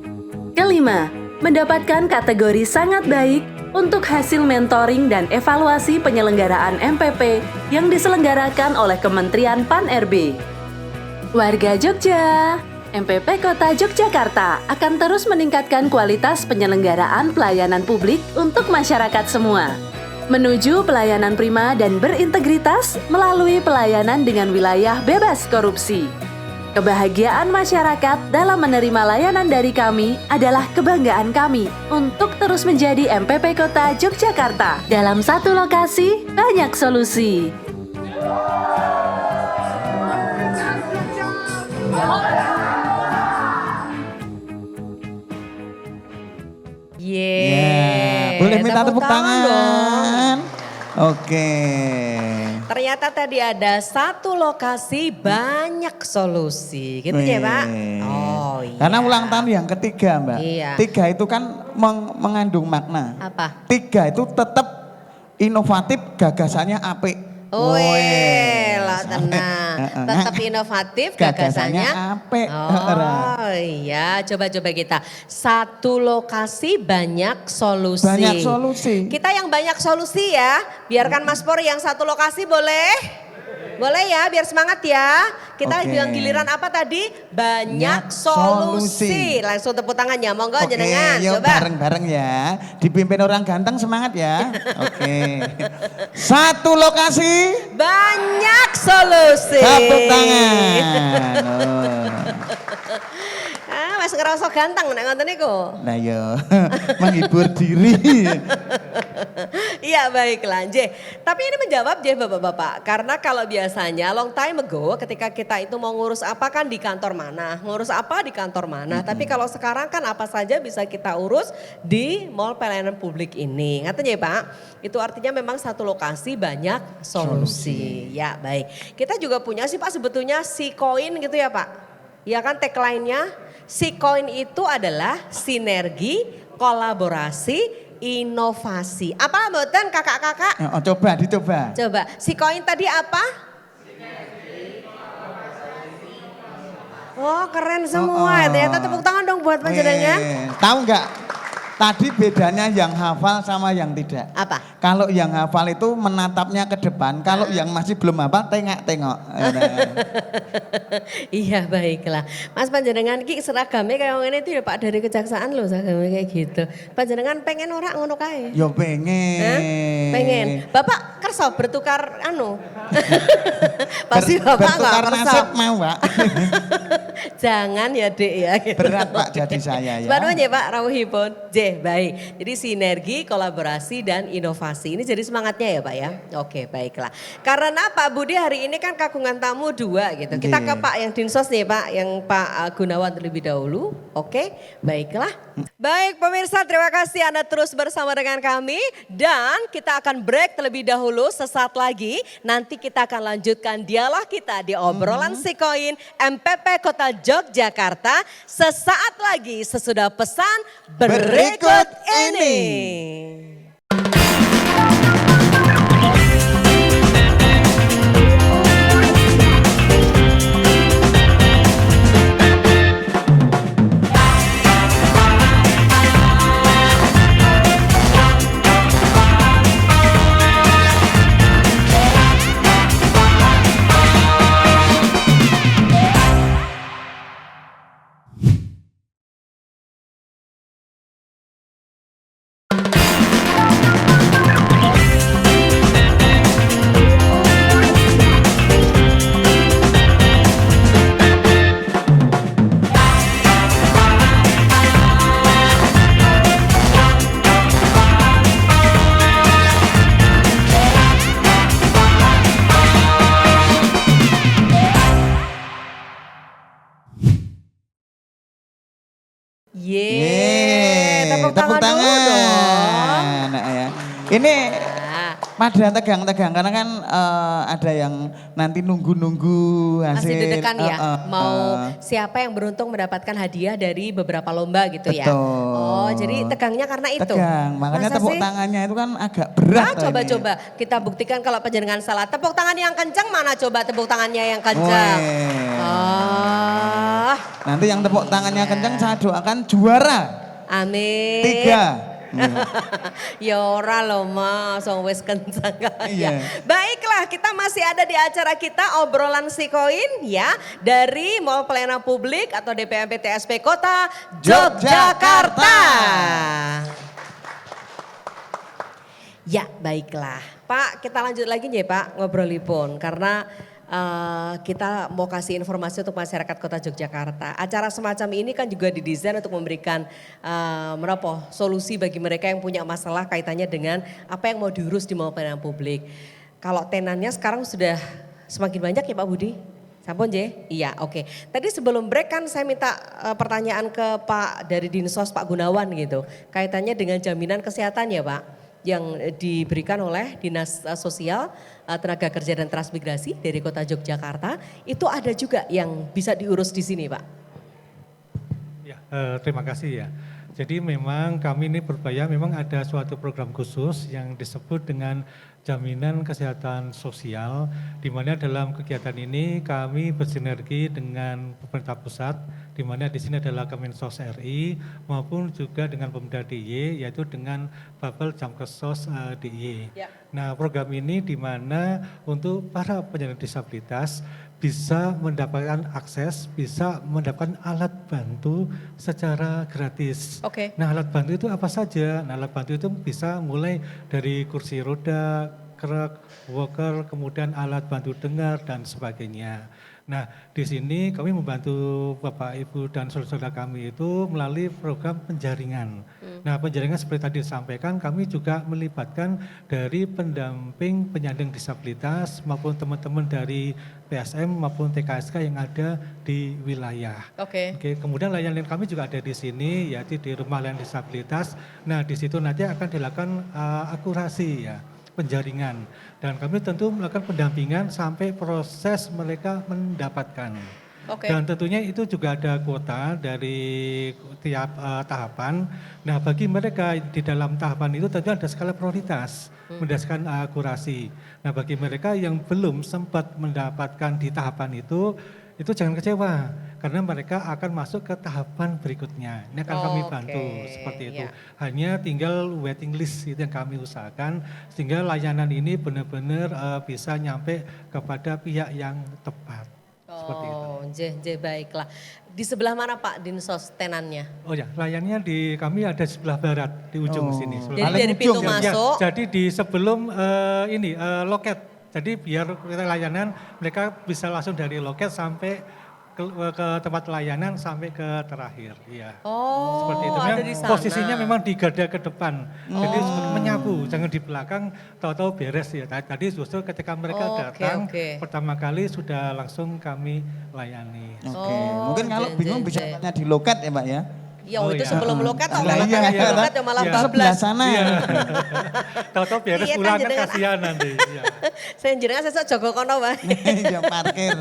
Kelima, mendapatkan kategori sangat baik untuk hasil mentoring dan evaluasi penyelenggaraan MPP yang diselenggarakan oleh Kementerian PAN-RB. Warga Jogja, MPP Kota Yogyakarta akan terus meningkatkan kualitas penyelenggaraan pelayanan publik untuk masyarakat semua, menuju pelayanan prima dan berintegritas melalui pelayanan dengan wilayah bebas korupsi. Kebahagiaan masyarakat dalam menerima layanan dari kami adalah kebanggaan kami untuk terus menjadi MPP Kota Yogyakarta. Dalam satu lokasi, banyak solusi. Boleh minta tepuk tangan dong. Oke. Ternyata tadi ada satu lokasi banyak solusi, gitu ya Pak? Oh iya. Karena ulang tahun yang ketiga Mbak. Iya. 3 itu kan mengandung makna. Apa? 3 itu tetap inovatif, gagasannya apik. lah tenang. Tetap inovatif, gagasannya apik. Oh iya, coba-coba kita. Satu lokasi banyak solusi. Banyak solusi. Kita yang banyak solusi ya. Biarkan Mas Por yang satu lokasi boleh? Boleh ya, biar semangat ya. Kita Oke. bilang giliran apa tadi? Banyak Solusi. solusi. Langsung tepuk tangannya, monggo Oke, jenengan. yuk Coba. bareng-bareng ya. Dipimpin orang ganteng semangat ya. Oke. Satu lokasi. Banyak solusi. Tepuk tangan. Oh. Mas ngerasa ganteng nek ngoten niku. Nah yo, menghibur diri. Iya baiklah, J. Tapi ini menjawab J Bapak-bapak. Karena kalau biasanya long time ago ketika kita itu mau ngurus apa kan di kantor mana. Ngurus apa di kantor mana. Tapi kalau sekarang kan apa saja bisa kita urus di mall pelayanan publik ini. Ngerti ya Pak? Itu artinya memang satu lokasi banyak solusi. Ya baik. Kita juga punya sih Pak sebetulnya si koin gitu ya Pak. Ya kan tagline-nya. Si koin itu adalah sinergi, kolaborasi, inovasi. Apa mboten kakak-kakak? Oh, coba dicoba. Coba, si koin tadi apa? Oh keren semua, ternyata tepuk tangan dong buat panjenengan. Tahu nggak? Tadi bedanya yang hafal sama yang tidak. Apa? Kalau yang hafal itu menatapnya ke depan, kalau yang masih belum hafal tengok-tengok. Iya baiklah. Mas panjenengan ki seragamnya kayak ngene itu ya Pak dari kejaksaan loh seragamnya kayak gitu. Panjenengan pengen ora ngono kae? Yo pengen. Hah? Pengen. Bapak kerso bertukar anu. Pasti Bapak enggak bertukar kerso. nasib mau, Pak. Jangan ya Dek ya. Berat Pak jadi saya ya. Sebenarnya Pak rawuhipun. J, baik. Jadi sinergi, kolaborasi dan inovasi. Ini jadi semangatnya ya Pak ya. Oke, baiklah. Karena Pak Budi hari ini kan kagungan tamu 2 gitu. Kita ke Pak yang Dinsos nih Pak, yang Pak Gunawan terlebih dahulu. Oke, baiklah. Baik pemirsa, terima kasih Anda terus bersama dengan kami. Dan kita akan break terlebih dahulu sesaat lagi. Nanti kita akan lanjutkan dialog kita di obrolan si koin MPP Kota Yogyakarta. Sesaat lagi sesudah pesan berikut ini. Tepuk tangan dulu dong. Nah, ya. Ini pada tegang-tegang karena kan ada yang nanti nunggu-nunggu hasil. Masih deg-degan ya, mau siapa yang beruntung mendapatkan hadiah dari beberapa lomba gitu ya. Betul. Oh jadi tegangnya karena itu. Tegang, makanya Masa tepuk sih? tangannya itu kan agak berat. Ah, coba-coba kita buktikan kalau panjenengan salah. Tepuk tangan yang kencang mana coba tepuk tangannya yang kencang. Nanti yang tepuk tangannya kencang saya doakan juara. Amin. 3. Ya ora loh mas, wis kencang Iya. ya. Baiklah, kita masih ada di acara kita obrolan si koin ya dari Mall Pelayanan Publik atau DPMP TSP Kota Yogyakarta. Ya baiklah, Pak kita lanjut lagi ya Pak ngobrolipun karena kita mau kasih informasi untuk masyarakat Kota Yogyakarta. Acara semacam ini kan juga didesain untuk memberikan solusi bagi mereka yang punya masalah kaitannya dengan apa yang mau diurus di mall pelayanan publik. Kalau tenannya sekarang sudah semakin banyak ya Pak Budi? Sampun J? Iya oke. Tadi sebelum break kan saya minta pertanyaan ke Pak dari Dinsos Pak Gunawan gitu. Kaitannya dengan jaminan kesehatan ya Pak. Yang diberikan oleh Dinas Sosial, Tenaga Kerja dan Transmigrasi dari Kota Yogyakarta, itu ada juga yang bisa diurus di sini Pak? Ya, terima kasih ya. Jadi memang kami ini Purbaya memang ada suatu program khusus yang disebut dengan jaminan kesehatan sosial, di mana dalam kegiatan ini kami bersinergi dengan pemerintah pusat, di mana di sini adalah Kemensos RI maupun juga dengan Pemda DIY, yaitu dengan Babel Jamkesos DIY. Ya. Nah, program ini di mana untuk para penyandang disabilitas bisa mendapatkan akses, bisa mendapatkan alat bantu secara gratis. Oke. Nah, alat bantu itu apa saja? Nah, alat bantu itu bisa mulai dari kursi roda, krek, walker, kemudian alat bantu dengar dan sebagainya. Nah, di sini kami membantu Bapak, Ibu, dan saudara-saudara kami itu melalui program penjaringan. Nah, penjaringan seperti tadi disampaikan, kami juga melibatkan dari pendamping penyandang disabilitas maupun teman-teman dari PSM maupun TKSK yang ada di wilayah. Oke. Oke, kemudian layanan kami juga ada di sini, yaitu di rumah layanan disabilitas. Nah, di situ nanti akan dilakukan akurasi ya, penjaringan. Dan kami tentu melakukan pendampingan sampai proses mereka mendapatkan. Oke. Dan tentunya itu juga ada kuota dari tiap tahapan. Nah, bagi mereka di dalam tahapan itu tentu ada skala prioritas berdasarkan akurasi. Nah, bagi mereka yang belum sempat mendapatkan di tahapan itu jangan kecewa karena mereka akan masuk ke tahapan berikutnya. Ini akan kami bantu seperti itu. Ya. Hanya tinggal waiting list itu yang kami usahakan sehingga layanan ini benar-benar bisa nyampe kepada pihak yang tepat. Seperti itu. Baiklah. Di sebelah mana Pak Dinsos tenannya? Oh ya, layannya di kami ada di sebelah barat di ujung sini. Jadi dari pintu masuk. Ya, jadi di sebelum loket. Jadi biar kita layanan mereka bisa langsung dari loket sampai ke tempat layanan sampai ke terakhir. Iya. Oh, seperti itu. ada di sana. Posisinya memang di garda ke depan. Jadi seperti menyapu, jangan di belakang tahu-tahu beres ya. Tadi justru ketika mereka datang pertama kali sudah langsung kami layani. Oke, mungkin kalau bingung bisa tanya di loket ya Mbak ya. Ya itu iya. sebelum loket atau Lah, malah iya, tanya di iya. loket ya malah Iya. Sebelah 12. sana. Iya. Tahu-tahu beres Iya, kan pulang kan jenengan- kasihan nanti. Iya. Saya jenengan sesuk jaga kono Pak. Ya parkir.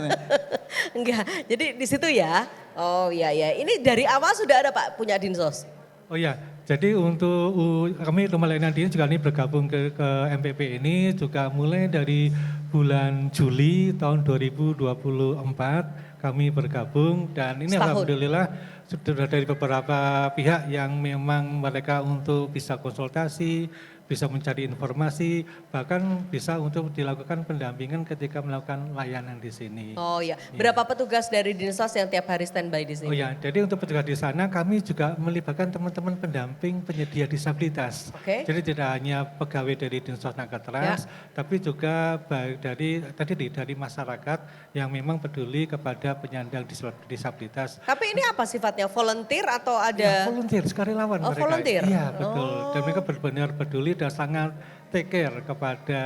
Enggak, jadi di situ ya. Oh iya ya, ini dari awal sudah ada Pak punya Dinsos? Oh ya, jadi untuk kami Rumah Layanan Dini juga ini bergabung ke MPP ini juga mulai dari bulan Juli tahun 2024 kami bergabung dan ini Setahun. alhamdulillah sudah dari beberapa pihak yang memang mereka untuk bisa konsultasi, bisa mencari informasi, bahkan bisa untuk dilakukan pendampingan ketika melakukan layanan di sini. Oh iya, berapa petugas dari Dinsos yang tiap hari standby di sini? Oh ya, jadi untuk petugas di sana kami juga melibatkan teman-teman pendamping penyedia disabilitas. Oke. Jadi tidak hanya pegawai dari Dinsos Nagatrans, tapi juga baik dari masyarakat yang memang peduli kepada penyandang disabilitas. Tapi ini apa sifatnya? Volunteer atau Ya, ada? volunteer, sukarelawan Oh, mereka. volunteer? Iya, betul. Dan mereka benar-benar peduli dan sangat take care kepada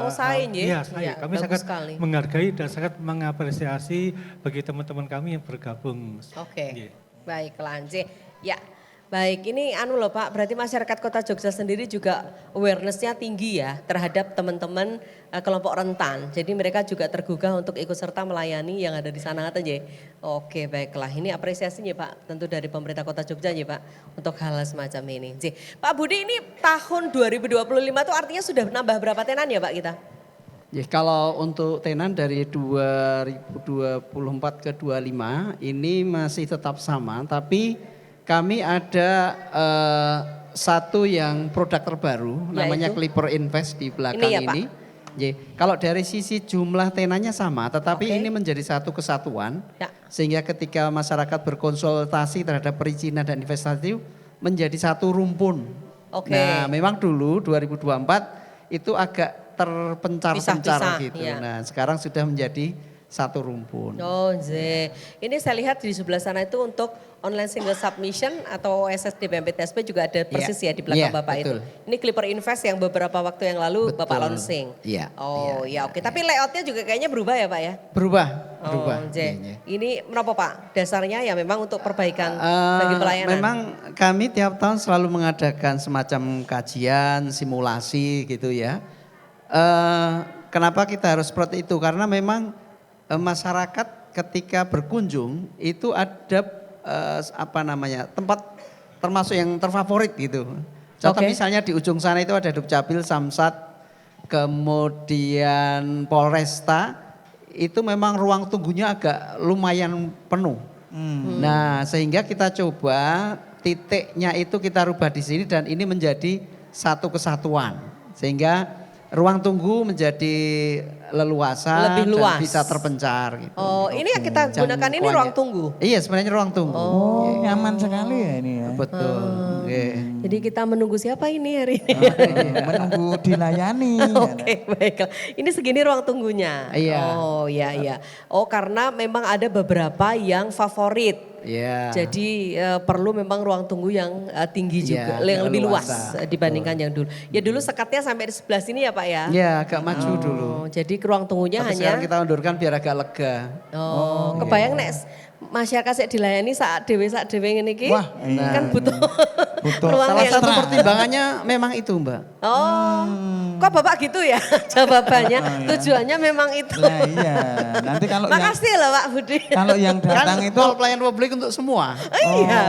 saing ya? Iya, saing. Iya, Kami bagus sangat sekali. menghargai dan sangat mengapresiasi bagi teman-teman kami yang bergabung. Oke, Iya. baiklah Anje. Ya, baik ini loh Pak, berarti masyarakat Kota Jogja sendiri juga awareness-nya tinggi ya terhadap teman-teman kelompok rentan. Jadi mereka juga tergugah untuk ikut serta melayani yang ada di sana kan ya. Oke, baiklah. Ini apresiasinya Pak, tentu dari pemerintah Kota Jogja ya Pak untuk hal semacam ini. J. Pak Budi, ini tahun 2025 itu artinya sudah nambah berapa tenan ya Pak kita? Ya, kalau untuk tenan dari 2024 ke 25 ini masih tetap sama, tapi kami ada satu yang produk terbaru namanya Clipper Invest di belakang Ini ya, ini. Ya, kalau dari sisi jumlah tenannya sama, tetapi ini menjadi satu kesatuan, Ya. sehingga ketika masyarakat berkonsultasi terhadap perizinan dan investasi menjadi satu rumpun. Oke. Nah, memang dulu 2024 itu agak terpencar-pencar Pisah-pisah, gitu. iya. Nah, sekarang sudah menjadi satu rumpun. Oh, ini saya lihat di sebelah sana itu untuk online single submission atau OSS di BMPTSP juga ada persis ya di belakang Iya, Bapak betul. itu. Ini Clipper Invest yang beberapa waktu yang lalu Bapak Betul. launching. Iya. Oh iya, ya, oke. Tapi layoutnya juga kayaknya berubah ya Pak ya? Berubah. Oh, Iya. ini kenapa Pak? Dasarnya ya memang untuk perbaikan bagi pelayanan. Memang kami tiap tahun selalu mengadakan semacam kajian, simulasi gitu ya. Kenapa kita harus seperti itu? Karena memang masyarakat ketika berkunjung itu ada tempat termasuk yang terfavorit gitu. Contoh Oke. misalnya di ujung sana itu ada Dukcapil, Samsat, kemudian Polresta, itu memang ruang tunggunya agak lumayan penuh. Nah, sehingga kita coba titiknya itu kita rubah di sini dan ini menjadi satu kesatuan. Sehingga ruang tunggu menjadi leluasa Lebih luas. dan bisa terpencar gitu. Oh, ini yang kita gunakan ini Jangkauannya. ruang tunggu. Iya, sebenarnya ruang tunggu. Oh, nyaman sekali ya ini ya. Betul. Oke. Jadi kita menunggu siapa ini hari ini? Menunggu dilayani. Oke, baiklah. Ini segini ruang tunggunya. Iya. Oh, iya. Oh, karena memang ada beberapa yang favorit. Iya. Jadi perlu memang ruang tunggu yang tinggi juga, Iya, yang lebih luas leluasa. dibandingkan yang dulu. Ya dulu sekatnya sampai di sebelah sini ya Pak ya? Iya, agak maju dulu. Jadi ruang tunggunya Tapi hanya. sekarang kita undurkan biar agak lega. Oh, kebayang nek masyarakat saya dilayani saat dewe ngene iki. Wah, Kan butuh ruang Salah yang satu pertimbangannya memang itu, Mbak. Oh, kok Bapak gitu ya jawabannya? Tujuannya memang itu. Nah iya, nanti kalau yang Makasih loh Pak Budi. kalau yang datang Kan itu mall pelayanan publik untuk semua. Iya.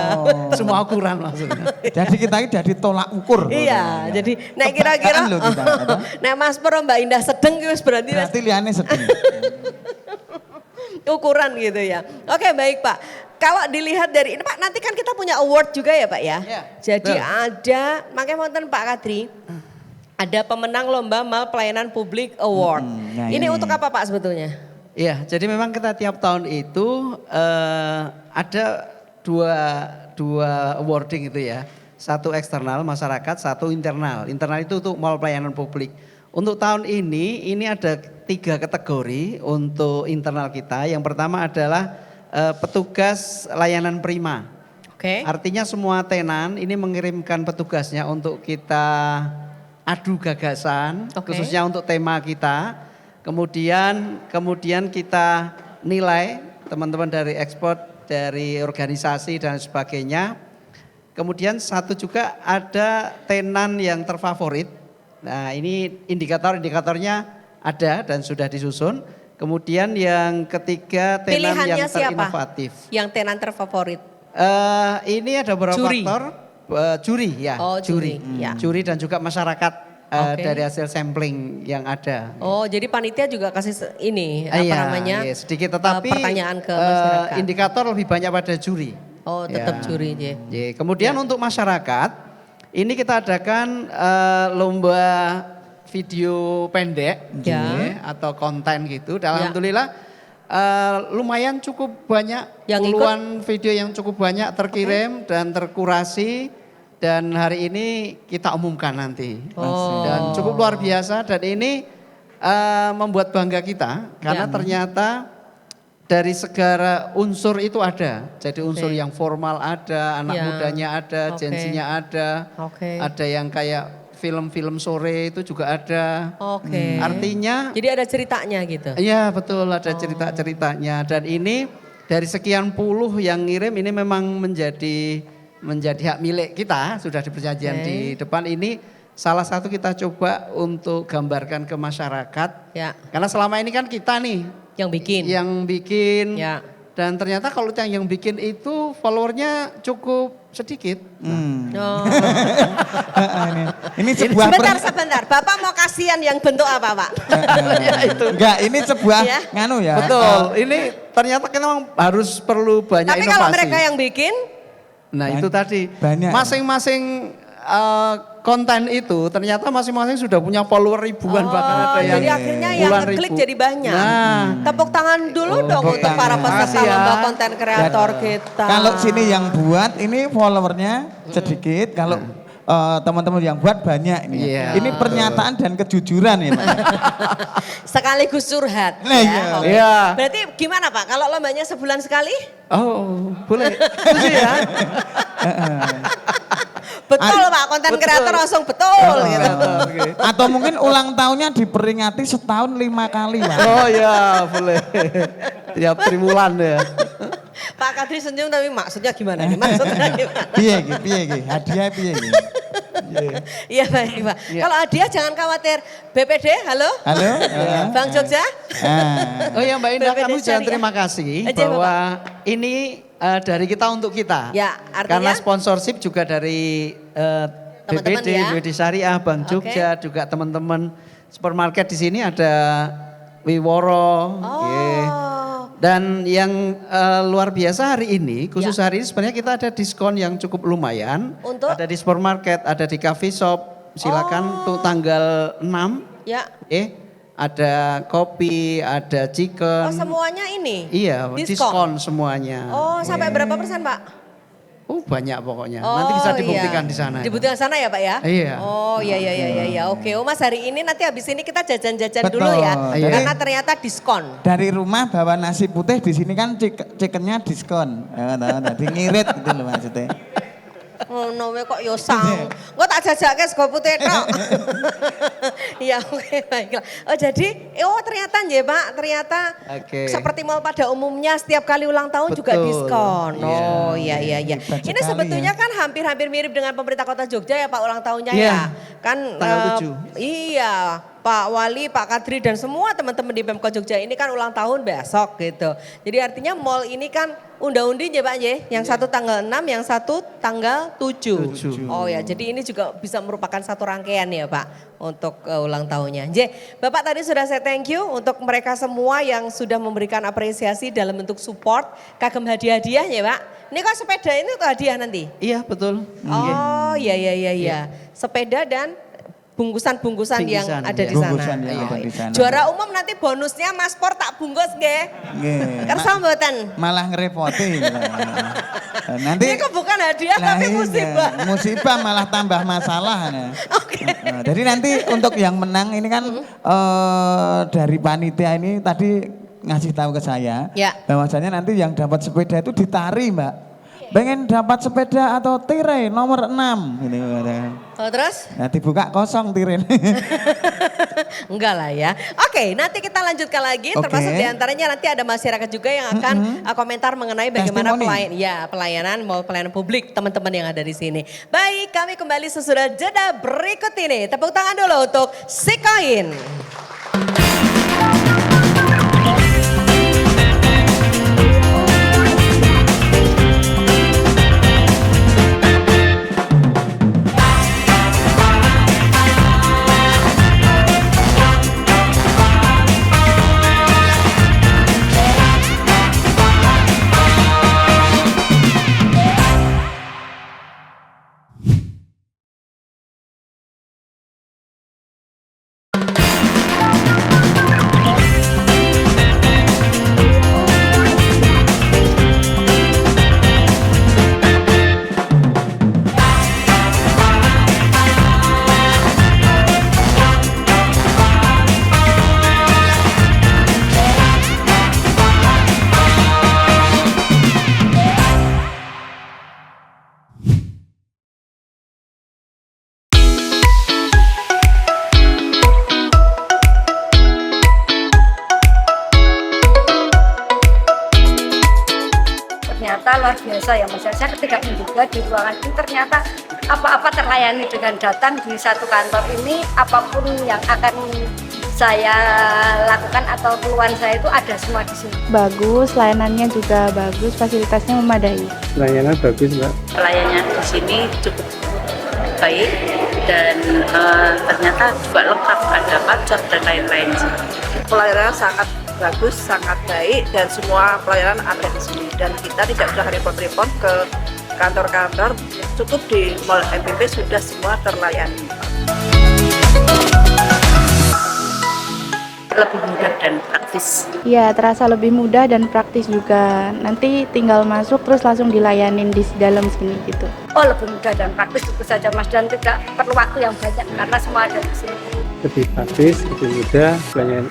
Semua ukuran maksudnya. jadi kita ini jadi tolak ukur. Iya, jadi nek kira-kira Kebanggaan loh kita, apa? nek Mas Pro Mbak Indah sedeng ki wis berarti wis Berarti liane sedih. ukuran gitu ya. Oke, baik Pak. Kalau dilihat dari ini Pak, nanti kan kita punya award juga ya Pak ya. Iya, Jadi betul. ada, makanya wonten Pak Kadri, ada pemenang lomba Mal Pelayanan Publik Award. nah ini ini. untuk apa Pak sebetulnya? Iya, jadi memang kita tiap tahun itu ada dua awarding itu ya. Satu eksternal masyarakat, satu internal. Internal itu untuk mal pelayanan publik. Untuk tahun ini ada 3 kategori untuk internal kita. Yang pertama adalah petugas layanan prima. Oke. Artinya semua tenan ini mengirimkan petugasnya untuk kita adu gagasan, Oke. khususnya untuk tema kita. Kemudian kita nilai teman-teman dari ekspor, dari organisasi dan sebagainya. Kemudian satu juga ada tenan yang terfavorit. Nah ini indikatornya ada dan sudah disusun. Kemudian yang ketiga tenan Pilihannya yang siapa? terinovatif. Yang tenan terfavorit. Ini ada beberapa Juri. faktor. Juri ya. Oh, juri, ya. Juri dan juga masyarakat Oke. dari hasil sampling yang ada. Oh, jadi panitia juga kasih ini apa Iya, namanya? iya, sedikit tetapi pertanyaan ke masyarakat. indikator lebih banyak pada juri. Oh, tetap Ya. juri ya. Ya, kemudian untuk masyarakat, ini kita adakan lomba video pendek Ya. ya, atau konten gitu. Dan Ya. alhamdulillah lumayan cukup banyak, Yang ikut? puluhan video yang cukup banyak terkirim dan terkurasi. Dan hari ini kita umumkan nanti. Oh. Dan cukup luar biasa dan ini membuat bangga kita karena Ya. ternyata dari segala unsur itu ada. Jadi unsur Oke. yang formal ada, anak Ya. mudanya ada, Oke. gensinya ada. Oke. Ada yang kayak film-film sore itu juga ada. Oke. Artinya Jadi ada ceritanya gitu. iya betul ada Oh. cerita-ceritanya dan ini dari sekian puluh yang ngirim ini memang menjadi hak milik kita, sudah di perjanjian Oke. di depan ini salah satu kita coba untuk gambarkan ke masyarakat. Ya, Karena selama ini kan kita nih yang bikin. yang bikin Ya. dan ternyata kalau yang bikin itu followernya cukup sedikit. Oh. ini sebuah Sebentar. Bapak mau kasihan yang bentuk apa, Pak? enggak, ini sebuah Ya. nganu ya. Betul, ini ternyata kita memang harus perlu banyak Tapi inovasi. kalau mereka yang bikin, Nah itu tadi, banyak. masing-masing konten itu ternyata masing-masing sudah punya follower ribuan bahkan ada yang jadi akhirnya yang puluhan ngeklik ribu. jadi banyak. Nah, Tepuk tangan dulu dong tepuk untuk para tangan. peserta Makasih ya. lomba konten kreator kita. Kalau sini yang buat ini followernya sedikit, kalau teman-teman yang buat banyak ini. Iya. Ini pernyataan dan kejujuran ya Pak. Sekaligus curhat. Nah, ya. iya. Oke. Iya. Berarti gimana Pak? Kalau lombanya sebulan sekali? oh boleh, itu ya. Betul Pak, konten kreator langsung betul gitu. Atau mungkin ulang tahunnya diperingati setahun 5 kali Pak. Oh ya boleh, tiap triwulan ya. Pak Kadri senyum tapi maksudnya gimana nih? Maksudnya gimana? Piye iki, hadiah piye iki. Iya baik Pak. Kalau hadiah jangan khawatir. BPD, halo? Halo. Bang Jogja? Oh ya Mbak Indah, BPD kami jangan Syariah. terima kasih Aja, bahwa ini dari kita untuk kita. Ya, artinya? Karena sponsorship juga dari Teman-teman BPD, ya. BPD Syariah, Bang Jogja, juga teman-teman supermarket di sini ada Wiworo. Oh. Dan yang luar biasa hari ini, khusus hari ini sebenarnya kita ada diskon yang cukup lumayan. Untuk? Ada di supermarket, ada di coffee shop. Silakan untuk tanggal 6. Ya. Ada kopi, ada chicken. Oh semuanya ini? Iya, diskon semuanya. Oh sampai berapa persen Pak? Banyak pokoknya. Oh, Nanti bisa dibuktikan di sana. Dibuktikan sana ya Pak ya? Iya. Oh iya. Oke, Mas hari ini nanti habis ini kita jajan-jajan Betul. dulu ya. Iya. Karena ternyata diskon. Dari rumah bawa nasi putih, di sini kan chickennya diskon. Jadi ngirit gitu loh maksudnya. Oh, no, kok yosang. Gue tak jajake sego putih tok. Ya oke baiklah. Oh jadi, ternyata ya Pak, ternyata seperti mal pada umumnya setiap kali ulang tahun juga diskon. Oh iya. Ini sebetulnya kan hampir-hampir mirip dengan pemerintah Kota Jogja ya Pak ulang tahunnya ya. Kan tanggal 7. Iya. Pak Wali, Pak Kadri dan semua teman-teman di Pemkot Jogja ini kan ulang tahun besok gitu. Jadi artinya mall ini kan unda-undi ya Pak ya, yang satu tanggal 6, yang satu tanggal 7. Oh ya, jadi ini juga bisa merupakan satu rangkaian ya Pak untuk ulang tahunnya. Bapak tadi sudah saya thank you untuk mereka semua yang sudah memberikan apresiasi dalam bentuk support, kagem hadiah-hadiah ya Pak. Ini kok sepeda ini tuh hadiah nanti? Iya betul. Oh iya. Sepeda dan bungkusan-bungkusan yang ada di sana. Bungkusan yang ada di sana. Juara umum nanti bonusnya Mas Por tak bungkus nggih. Kersa mboten? Malah ngerepoti. Nanti ini kok bukan hadiah tapi musibah. Musibah malah tambah masalah. Oke. Jadi nanti untuk yang menang ini kan dari panitia ini tadi ngasih tahu ke saya bahwasanya nanti yang dapat sepeda itu ditari Mbak. Pengen dapat sepeda atau tirai nomor 6 gitu. Oh, terus? Nanti buka kosong tirai. Enggak lah ya. Oke, nanti kita lanjutkan lagi termasuk diantaranya nanti ada masyarakat juga yang akan komentar mengenai bagaimana pelayanan publik teman-teman yang ada di sini. Baik, kami kembali sesudah jeda berikut ini. Tepuk tangan dulu untuk Sikoin. Luar biasa ya Mas. Saya ketika menduga di ruangan ini ternyata apa-apa terlayani dengan datang di satu kantor ini, apapun yang akan saya lakukan atau keluhan saya itu ada semua di sini. Bagus, layanannya juga bagus, fasilitasnya memadai. Layanan bagus Mbak. Pelayanan di sini cukup baik dan ternyata juga lengkap, ada pajak dan lain-lain. Pelayanan sangat bagus, sangat baik dan semua pelayanan ada di sini dan kita tidak usah repot-repot ke kantor-kantor, cukup di Mall MPP sudah semua terlayani. Lebih mudah dan praktis. Iya, terasa lebih mudah dan praktis juga. Nanti tinggal masuk terus langsung dilayanin di dalam sini gitu. Oh, lebih mudah dan praktis itu saja Mas, dan tidak perlu waktu yang banyak karena semua ada di sini. Lebih praktis, lebih mudah, banyak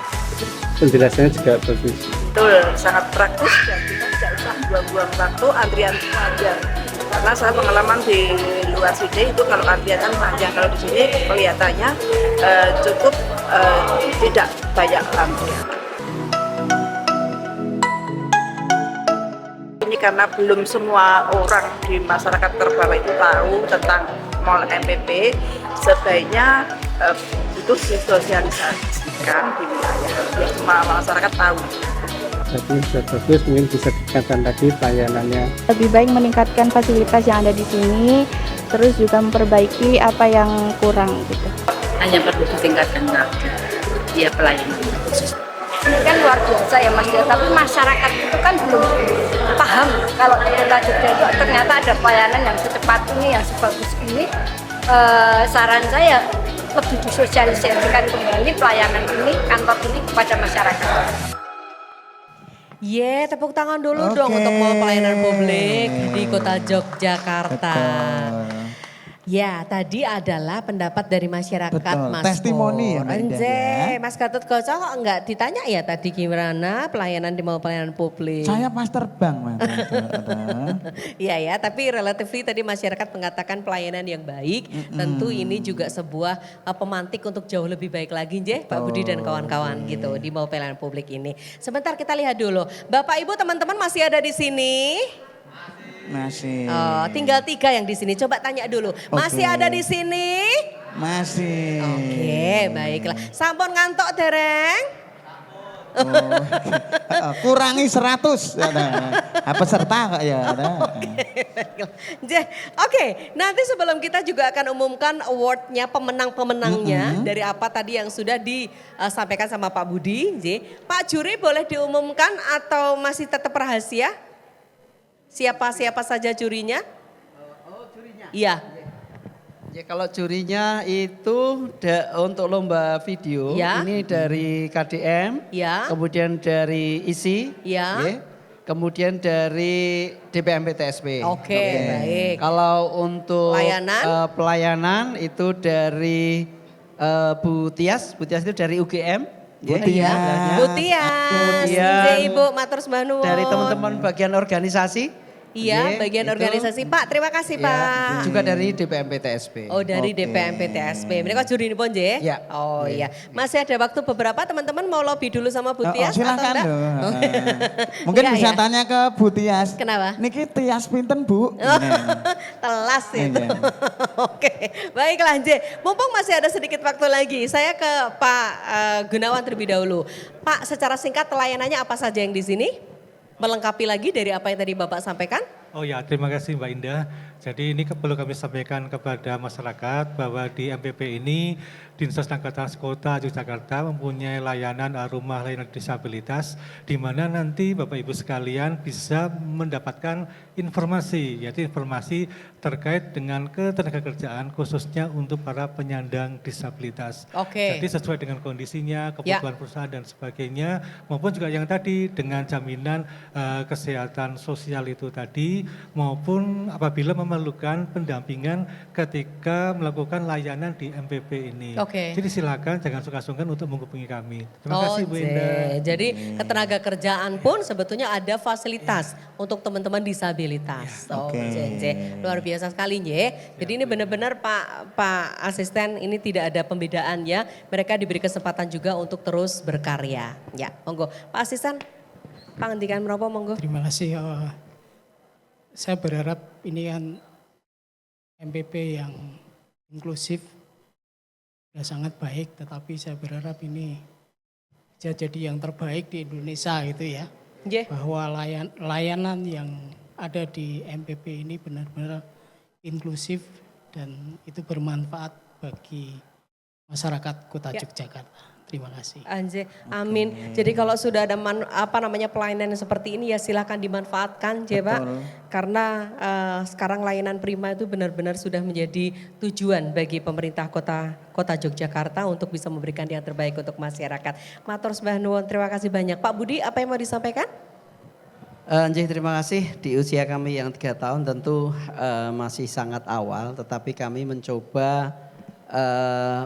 penjelasannya juga bagus. Betul, sangat praktis dan kita tidak usah buang-buang waktu antrian panjang. Karena saya pengalaman di luar sini itu kalau antrian kan panjang, kalau di sini kelihatannya cukup tidak banyak antrian. Ini karena belum semua orang di masyarakat Terbawah itu tahu tentang mall MPP sebaiknya itu disosialisasikan di wilayah biar masyarakat tahu. Jadi sudah bagus, mungkin bisa ditingkatkan lagi pelayanannya. Lebih baik meningkatkan fasilitas yang ada di sini, terus juga memperbaiki apa yang kurang gitu. Hanya perlu ditingkatkan lagi ya pelayanan khusus. Ini kan luar biasa ya Mas ya, tapi masyarakat itu kan belum paham kalau di Kota Jogja itu ternyata ada pelayanan yang secepat ini, yang sebagus ini. Saran saya lebih disosialisasikan kembali pelayanan ini, kantor ini kepada masyarakat. Tepuk tangan dulu dong untuk Mall Pelayanan Publik di Kota Yogyakarta. Ya, tadi adalah pendapat dari masyarakat, Mas testimoni ya Mbak Indah ya. Mas Gatot Kaca kok enggak ditanya ya tadi gimana pelayanan di Mall Pelayanan Publik? Saya pas terbang, Mas. Iya ya, tapi relatively tadi masyarakat mengatakan pelayanan yang baik. Tentu ini juga sebuah pemantik untuk jauh lebih baik lagi, Pak Budi dan kawan-kawan gitu di Mall Pelayanan Publik ini. Sebentar kita lihat dulu. Bapak Ibu teman-teman masih ada di sini? Masih. Oh, tinggal 3 yang di sini. Coba tanya dulu. Masih ada di sini? Masih. Oke, baiklah. Sampun ngantuk dereng? Kurangi 100. Peserta kok ya. Oke, nanti sebelum kita juga akan umumkan awardnya, pemenang-pemenangnya dari apa tadi yang sudah disampaikan sama Pak Budi. Pak Juri boleh diumumkan atau masih tetap rahasia? Siapa saja jurinya? Jurinya? Iya. Ya kalau jurinya itu untuk lomba video ini dari KDM, kemudian dari ISI, kemudian dari DPMPTSP. Oke, baik. Kalau untuk pelayanan itu dari Bu Tias itu dari UGM. Bu Tias, Ibu matur sembah nuwun. Dari teman-teman bagian organisasi. Iya, bagian organisasi. Pak, terima kasih Pak. Juga dari DPMPTSP. Oh, dari DPMPTSP. Mereka juri ini pun, Iya. Oh iya. Masih ada waktu beberapa teman-teman mau lobby dulu sama Bu Tias silakan atau Mungkin bisa tanya ke Bu Tias. Kenapa? Niki Tias pinten Bu? Telas itu. Oke, baiklah mumpung masih ada sedikit waktu lagi, saya ke Pak Gunawan terlebih dahulu. Pak, secara singkat layanannya apa saja yang di sini? Melengkapi lagi dari apa yang tadi Bapak sampaikan? Oh ya, terima kasih Mbak Indah. Jadi ini perlu kami sampaikan kepada masyarakat bahwa di MPP ini Dinas Tenaga Trans Kota Yogyakarta mempunyai layanan rumah layanan disabilitas di mana nanti Bapak Ibu sekalian bisa mendapatkan informasi, yaitu informasi terkait dengan ketenagakerjaan khususnya untuk para penyandang disabilitas. Oke. Jadi sesuai dengan kondisinya, kebutuhan perusahaan dan sebagainya, maupun juga yang tadi dengan jaminan kesehatan sosial itu tadi, maupun apabila memerlukan pendampingan ketika melakukan layanan di MPP ini. Oke. Jadi silakan jangan sungkan-sungkan untuk menghubungi kami. Terima kasih Bu Indah. Jadi ketenaga kerjaan pun sebetulnya ada fasilitas untuk teman-teman disabilitas. Luar biasa sekali Jadi ini benar-benar Pak Asisten ini tidak ada pembedaan ya. Mereka diberi kesempatan juga untuk terus berkarya. Ya, monggo. Pak Asisten, pangandikan menapa monggo. Terima kasih. Saya berharap ini kan MPP yang inklusif ya sangat baik, tetapi saya berharap ini jadi yang terbaik di Indonesia gitu ya. Bahwa layanan yang ada di MPP ini benar-benar inklusif dan itu bermanfaat bagi masyarakat Kota Yogyakarta. Terima kasih. Amin. Jadi kalau sudah ada pelayanan seperti ini ya silahkan dimanfaatkan Pak. Karena sekarang layanan prima itu benar-benar sudah menjadi tujuan bagi pemerintah Kota Yogyakarta untuk bisa memberikan yang terbaik untuk masyarakat. Matur sembah nuwun, terima kasih banyak. Pak Budi, apa yang mau disampaikan? Terima kasih. Di usia kami yang 3 tahun tentu masih sangat awal, tetapi kami mencoba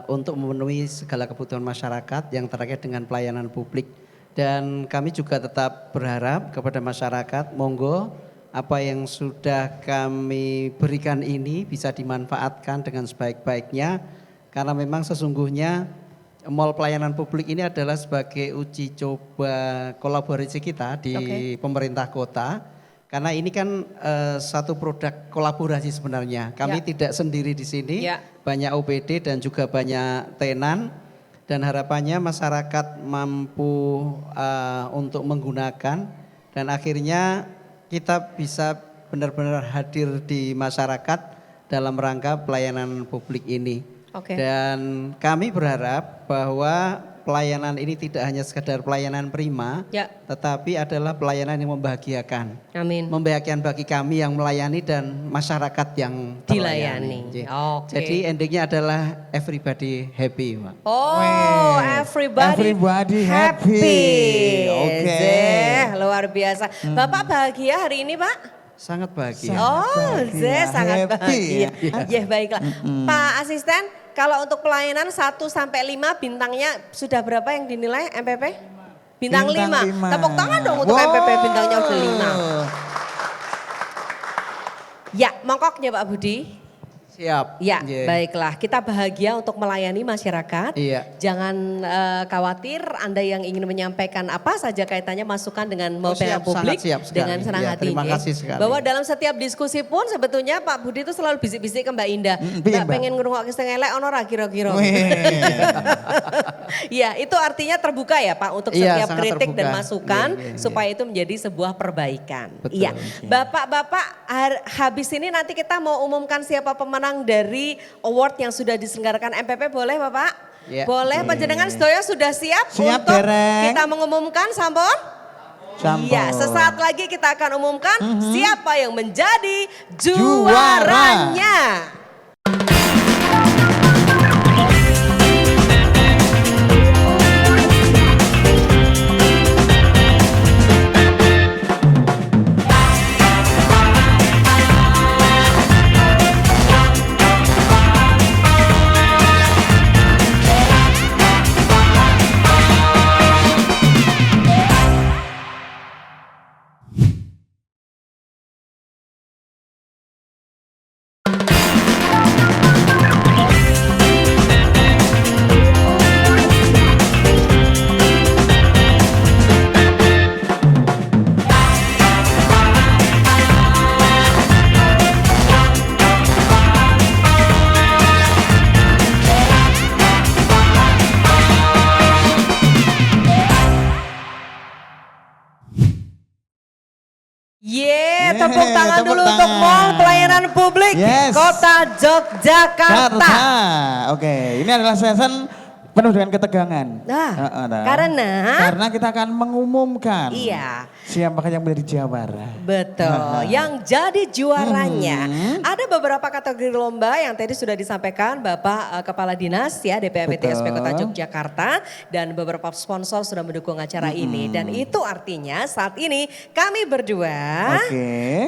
untuk memenuhi segala kebutuhan masyarakat yang terkait dengan pelayanan publik. Dan kami juga tetap berharap kepada masyarakat, monggo apa yang sudah kami berikan ini bisa dimanfaatkan dengan sebaik-baiknya. Karena memang sesungguhnya Mall Pelayanan Publik ini adalah sebagai uji coba kolaborasi kita di pemerintah kota. Karena ini kan satu produk kolaborasi sebenarnya. Kami tidak sendiri di sini, banyak OPD dan juga banyak tenan. Dan harapannya masyarakat mampu untuk menggunakan dan akhirnya kita bisa benar-benar hadir di masyarakat dalam rangka pelayanan publik ini. Dan kami berharap bahwa pelayanan ini tidak hanya sekedar pelayanan prima, tetapi adalah pelayanan yang membahagiakan. Amin. Membahagiakan bagi kami yang melayani dan masyarakat yang dilayani. Jadi endingnya adalah everybody happy, Pak. Oh, everybody happy. Luar biasa. Bapak bahagia hari ini, Pak? Sangat bahagia. Sangat bahagia. Ya, baiklah. Pak Asisten, kalau untuk pelayanan 1 sampai 5 bintangnya sudah berapa yang dinilai MPP? Bintang 5. Tepuk tangan dong untuk MPP bintangnya udah 5. Ya, mongkoknya Pak Budi. Siap. Ya, baiklah. Kita bahagia untuk melayani masyarakat. Jangan khawatir, Anda yang ingin menyampaikan apa saja kaitannya masukan dengan pelayanan publik dengan senang hati. Terima kasih sekali. Bahwa dalam setiap diskusi pun sebetulnya Pak Budi itu selalu bisik-bisik ke Mbak Indah. Mbak pengen ngerungok setengah elek ono ra kira-kira. Ya, itu artinya terbuka ya Pak untuk setiap kritik dan masukan supaya itu menjadi sebuah perbaikan. Iya. Bapak-bapak, habis ini nanti kita mau umumkan siapa pemenang dari award yang sudah diselenggarakan MPP, boleh Bapak? Boleh, panjenengan sedaya sudah siap untuk kita mengumumkan, sampun? Iya, sesaat lagi kita akan umumkan siapa yang menjadi juaranya. Tepuk tangan dulu untuk Mall Pelayanan Publik Kota Yogyakarta. Oke, ini adalah session penuh dengan ketegangan. Karena kita akan mengumumkan siapa yang menjadi juara. Betul, yang jadi juaranya. Ada beberapa kategori lomba yang tadi sudah disampaikan Bapak Kepala Dinas ya DPMPTSP Kota Yogyakarta dan beberapa sponsor sudah mendukung acara ini. Dan itu artinya saat ini kami berdua,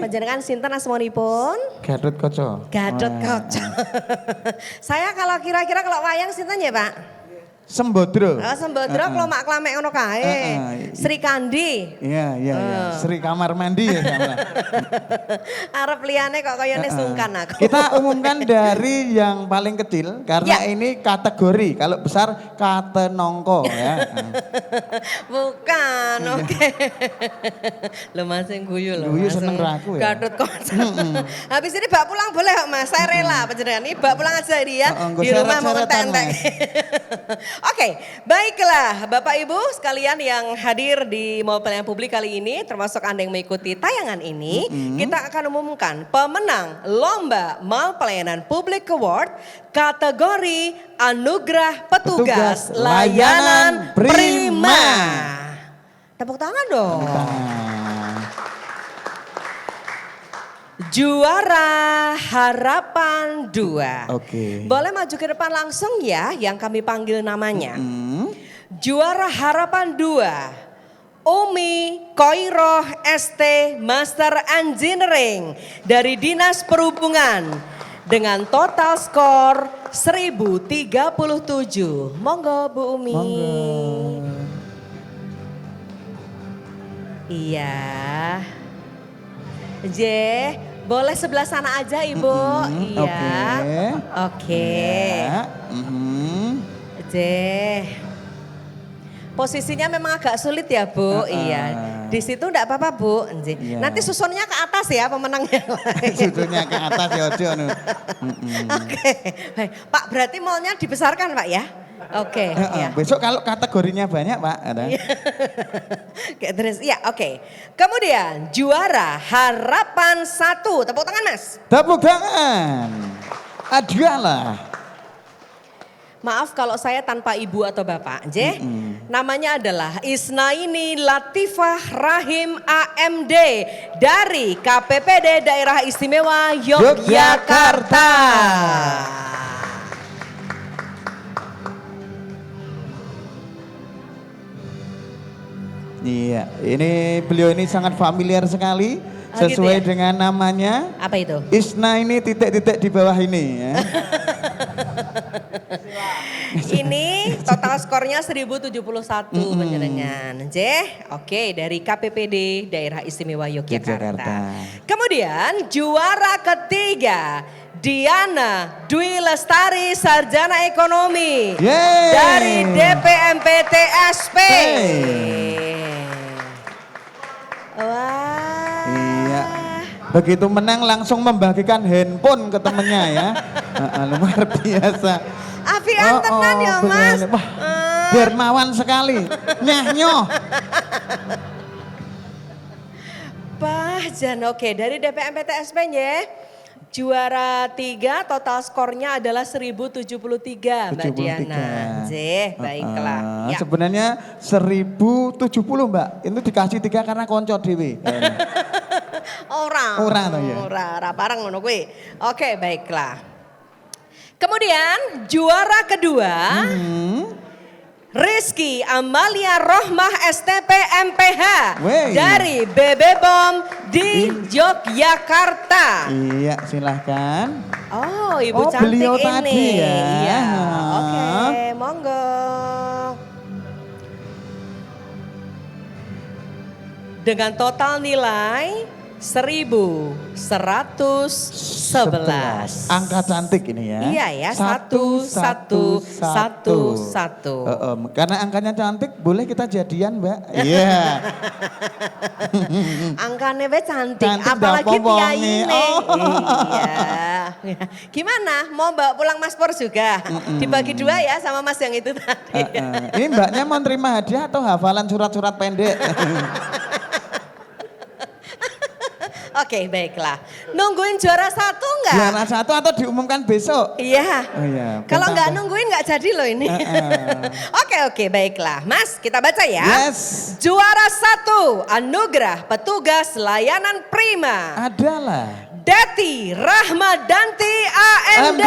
panjenengan sinten asmonipun? Gatot Koco. Gatot Koco. Saya kalau kira-kira kalau wayang sinten ya Pak? Sembodro. Sembodro klomak klamek ngono kae. Sri Kandi. Iya. Sri kamar mandi ya sama. Arep liyane kok kayane sungkan aku. Kita umumkan dari yang paling kecil karena ini kategori. Kalau besar kate nongko ya. Bukan, Lo masih guyu loh. Guyu seneng raku ya. Gatot Koco. Habis ini Mbak pulang boleh kok Mas, saya rela panjenengan. Ini Mbak pulang aja dia di rumah mau entek-entek. Oke, baiklah Bapak Ibu sekalian yang hadir di Mall Pelayanan Publik kali ini, termasuk Anda yang mengikuti tayangan ini, kita akan umumkan pemenang Lomba Mall Pelayanan Publik Award kategori Anugerah Petugas Layanan Prima. Tepuk tangan dong. Juara Harapan 2. Boleh maju ke depan langsung ya yang kami panggil namanya. Juara Harapan 2. Umi Koiroh ST Master Engineering dari Dinas Perhubungan dengan total skor 1037. Monggo Bu Umi. Monggo. Iya. Boleh sebelah sana aja Ibu. Iya. Oke. Posisinya memang agak sulit ya Bu. Iya. Di situ enggak apa-apa Bu. Iya. Nanti susunnya ke atas ya pemenangnya. Susunya ke atas ya ojo. Oke, baik. Pak berarti mallnya dibesarkan Pak ya? Oke, ya. Besok kalau kategorinya banyak Pak. Oke, terus ya oke. Kemudian juara harapan 1, tepuk tangan Mas. Tepuk tangan. Adalah. Maaf kalau saya tanpa ibu atau bapak, namanya adalah Isnaini Latifah Rahim AMD dari KPPD Daerah Istimewa Yogyakarta. Iya, ini beliau ini sangat familiar sekali sesuai gitu ya? dengan namanya. Apa itu? Isna ini titik-titik di bawah ini ya. Ini total skornya 1071 panjenengan. Oke, dari KPPD Daerah Istimewa Yogyakarta. Kemudian juara ketiga Diana Dwi Lestari Sarjana Ekonomi dari DPMPT SP. Wah. Iya. Begitu menang langsung membagikan handphone ke temennya ya. Luar biasa. Afian tenan ya Mas. Wah, dermawan sekali. Nyoh. Pak Jan, oke dari DPMPT SP ya. Juara 3 total skornya adalah 1073 Mbak Diana. Baiklah. Ya. Sebenarnya 1070 Mbak. Itu dikasih 3 karena konco dewe. Ora toh ya. Ora parang ngono kuwi. Oke, baiklah. Kemudian juara kedua Rizky Amalia Rohmah STP MPH dari BB Bom di Yogyakarta. Iya, silahkan. Oh, Ibu cantik beliau ini. Tadi ya. Iya. Oke, monggo. Dengan total nilai 1111. Angka cantik ini ya. Iya ya, 111. Karena angkanya cantik, boleh kita jadian Mbak. Iya. Angkanya be cantik, Cantik apalagi dah popong Tia nih. ini. Iya. Gimana? Mau bawa pulang Mas Pur juga? Dibagi 2 ya sama Mas yang itu tadi. Ini Mbaknya mau terima hadiah atau hafalan surat-surat pendek? Oke, baiklah. Nungguin juara 1 enggak? Juara 1 atau diumumkan besok? Iya. Oh iya. Kalau nggak nungguin nggak jadi loh ini. Oke, baiklah. Mas, kita baca ya. Yes. Juara 1, anugerah petugas layanan prima. Adalah Deti Rahmadanti AMD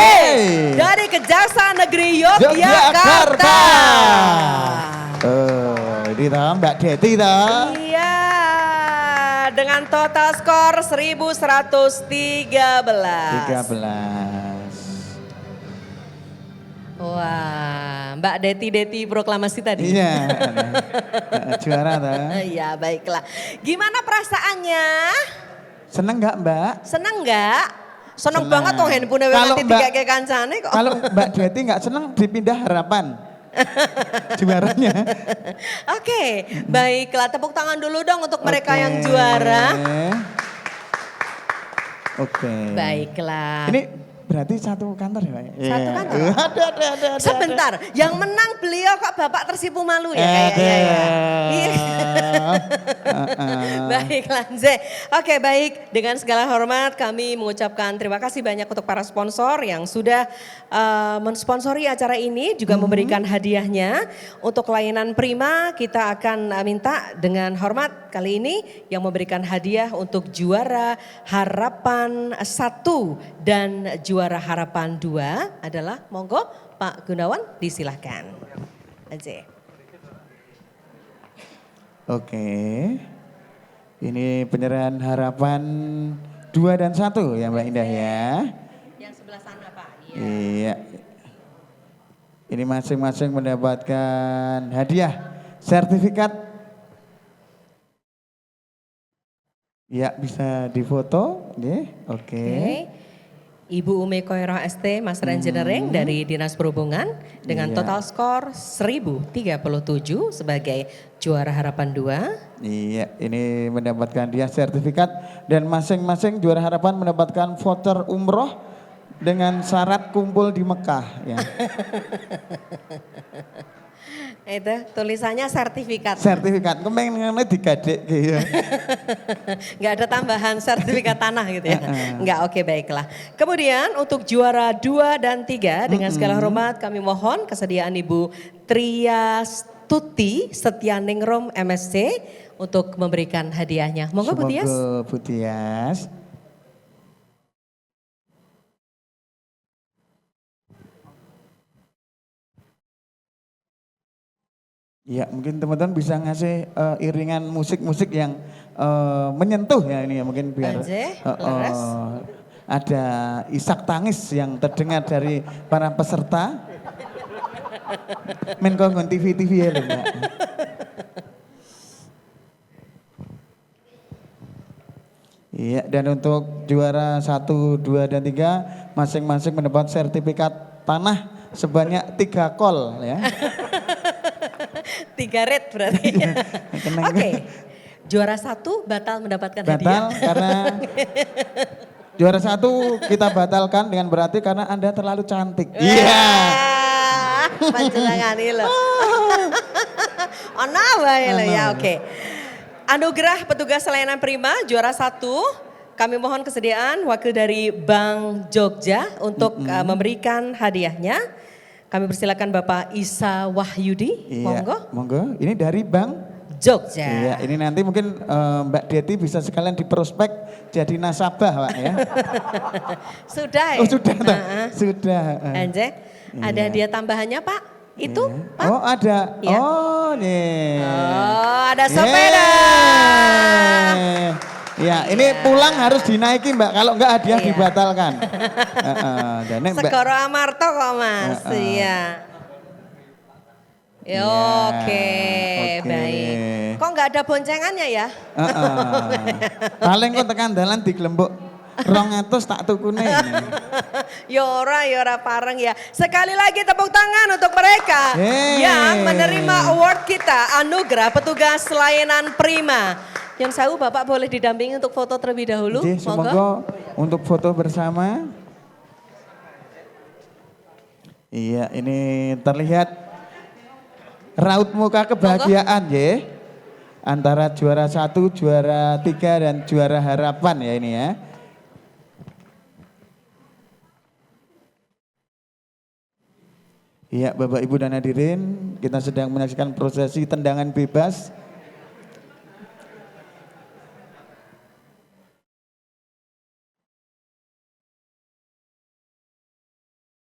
dari Kejaksaan Negeri Yogyakarta. Ini toh Mbak Deti toh. Iya, dengan total skor 1113. Wah, Mbak Deti proklamasi tadi. Iya, juara toh. Iya, baiklah. Gimana perasaannya? Seneng nggak Mbak? Seneng nggak? Seneng banget tuh handphone Kalau nanti Mbak- kayak kancane kok. Kalau Mbak Deti nggak seneng dipindah Harapan. Juaranya. Oke, baiklah. Tepuk tangan dulu dong untuk mereka yang juara. Oke. Baiklah. Ini berarti satu kantor ya Pak? Satu Iya. kantor? Ada. Sebentar, yang menang beliau kok Bapak tersipu malu ya kayaknya ya. Iya. Baiklah, Ze. Oke, baik. Dengan segala hormat kami mengucapkan terima kasih banyak untuk para sponsor yang sudah mensponsori acara ini, juga memberikan hadiahnya. Untuk layanan prima kita akan minta dengan hormat kali ini yang memberikan hadiah untuk juara harapan 1 dan juara harapan 2 adalah monggo Pak Gunawan disilahkan. Aja. Oke. Ini penyerahan harapan 2 dan 1 ya Mbak Indah ya. Yang sebelah sana Pak. Iya. Ini masing-masing mendapatkan hadiah sertifikat. Ya bisa difoto, ya. Oke. Ibu Ume Koiro ST Master Engineering dari Dinas Perhubungan dengan Iya. total skor 1037 sebagai juara harapan 2. Iya, ini mendapatkan dia sertifikat dan masing-masing juara harapan mendapatkan voucher umroh dengan syarat kumpul di Mekah ya. Itu tulisannya sertifikat. Sertifikat, kepengen digadek gitu. Nggak ada tambahan sertifikat tanah gitu ya. Nggak, oke baiklah. Kemudian untuk juara 2 dan 3 dengan segala hormat kami mohon kesediaan Ibu Triastuti Setianingrum MSc untuk memberikan hadiahnya. Monggo Bu Tias. Monggo Bu Tias. Ya mungkin teman-teman bisa ngasih iringan musik-musik yang menyentuh ya ini ya mungkin biar ada isak tangis yang terdengar dari para peserta. Men kongon TV ya lho Mbak. Iya dan untuk juara 1, 2 dan 3 masing-masing mendapat sertifikat tanah sebanyak 3 kol ya. 3 red berarti. Oke. Juara 1 batal mendapatkan hadiah. Batal karena juara 1 kita batalkan dengan berarti karena Anda terlalu cantik. Iya. Panjenengan iki lho. Ono wae lho ya, oke. Anugerah petugas layanan prima juara 1. Kami mohon kesediaan wakil dari Bank Jogja untuk memberikan hadiahnya. Kami persilakan Bapak Isa Wahyudi, Iya, monggo. monggo. Ini dari Bank Jogja. Iya, ini nanti mungkin Mbak Deti bisa sekalian diprospek jadi nasabah, Pak ya. Sudah ya? Oh sudah, toh? Sudah. Anje, ada hadiah tambahannya Pak? Itu Pak? Oh ada, Iya. oh nih. Oh ada sepeda. Ya ini pulang harus dinaiki Mbak, kalau enggak hadiah dibatalkan. Segoro Amarto kok Mas, iya. Ya, oke, baik. Kok nggak ada boncengannya ya? Paling kok tekan dalan di Glembok 200 tak tukune ini. Yora pareng ya. Sekali lagi tepuk tangan untuk mereka yang menerima award kita, Anugerah Petugas Layanan Prima. Yang saya Bapak boleh didampingi untuk foto terlebih dahulu. Semoga untuk foto bersama. Iya, ini terlihat raut muka kebahagiaan ya. Antara juara 1, juara 3 dan juara harapan ya ini ya. Iya Bapak Ibu dan hadirin, kita sedang menyaksikan prosesi tendangan bebas.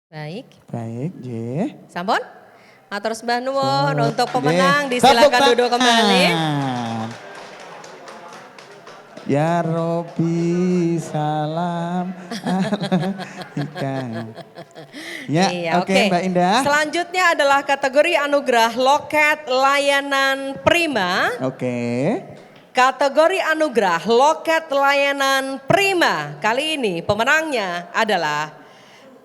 Baik. Baik, J. Sampun? Matur sembah nuwun untuk pemenang disilakan duduk kembali. Ya Robi salam. Ya, iya, oke Mbak Indah. Selanjutnya adalah kategori anugerah loket layanan prima. Oke. Kategori anugerah loket layanan prima. Kali ini pemenangnya adalah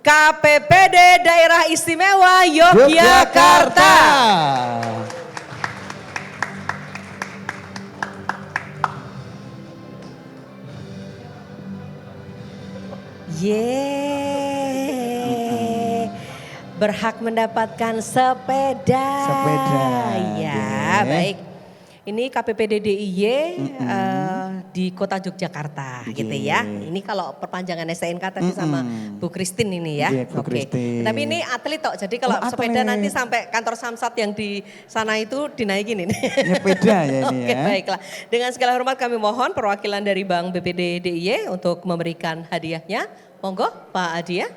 KPPD Daerah Istimewa Yogyakarta. Yeay, berhak mendapatkan sepeda. Ya, baik. Ini KPPD DIY di Kota Yogyakarta gitu ya. Ini kalau perpanjangan STNK tadi sama Bu Christine ini ya. Oke. Tapi ini atlet tok. Jadi kalau sepeda nanti sampai kantor Samsat yang di sana itu dinaikin ini. Sepeda ya ini ya. Oke, baiklah. Dengan segala hormat kami mohon perwakilan dari Bank BPD DIY untuk memberikan hadiahnya. Monggo Pak Adia.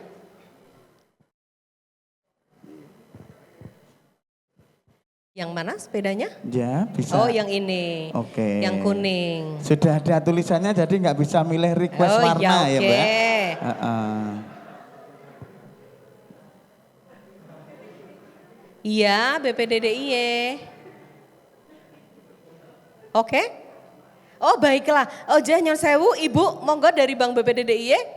Yang mana sepedanya? Ya bisa. Oh yang ini. Oke. Yang kuning. Sudah ada tulisannya jadi nggak bisa milih request warna ya Mbak. Iya BPD DIY. Oke. Oh baiklah. Oh jangan sewu Ibu monggo dari Bank BPD DIY.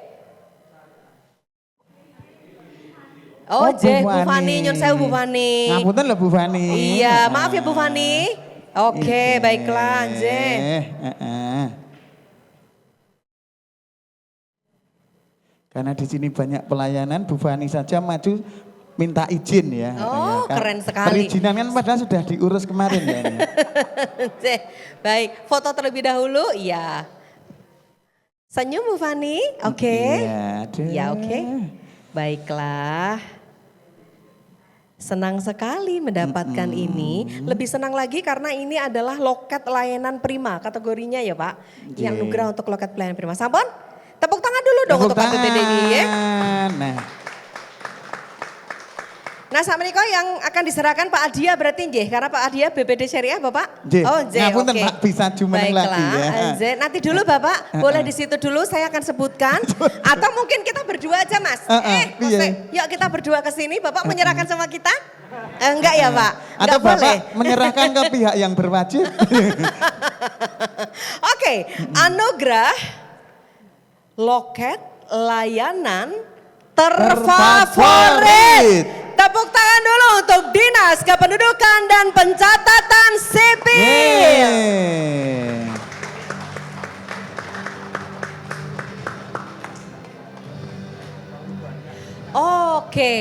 Oh, Bu Fani, nyun sewu Bu Fani. Ngapunten lho Bu Fani. Iya, maaf ya Bu Fani. Oke, baiklah, J. Karena di sini banyak pelayanan, Bu Fani saja maju minta izin ya. Oh, ya, keren sekali. Perizinan kan padahal sudah diurus kemarin ya. Baik, foto terlebih dahulu, iya. Senyum Bu Fani, oke. Iya, ya oke. Baiklah. Senang sekali mendapatkan ini. Lebih senang lagi karena ini adalah loket layanan prima kategorinya ya Pak. Yang nugrah untuk loket pelayanan prima. Sampun? Tepuk tangan dulu dong untuk Pak BPDI ya. Nah, sama Niko yang akan diserahkan Pak Adia berarti nggih, karena Pak Adia BPD Syariah Bapak. Oh, ngapunten Pak, bisa jumeneng lagi ya. Nanti dulu Bapak, boleh di situ dulu saya akan sebutkan atau mungkin kita berdua aja Mas. Yuk kita berdua ke sini, Bapak menyerahkan sama kita? Enggak ya Pak? Atau Bapak boleh menyerahkan ke pihak yang berwajib? Oke, anugerah loket layanan terfavorit. Tepuk tangan dulu untuk Dinas Kependudukan dan Pencatatan Sipil. Oke.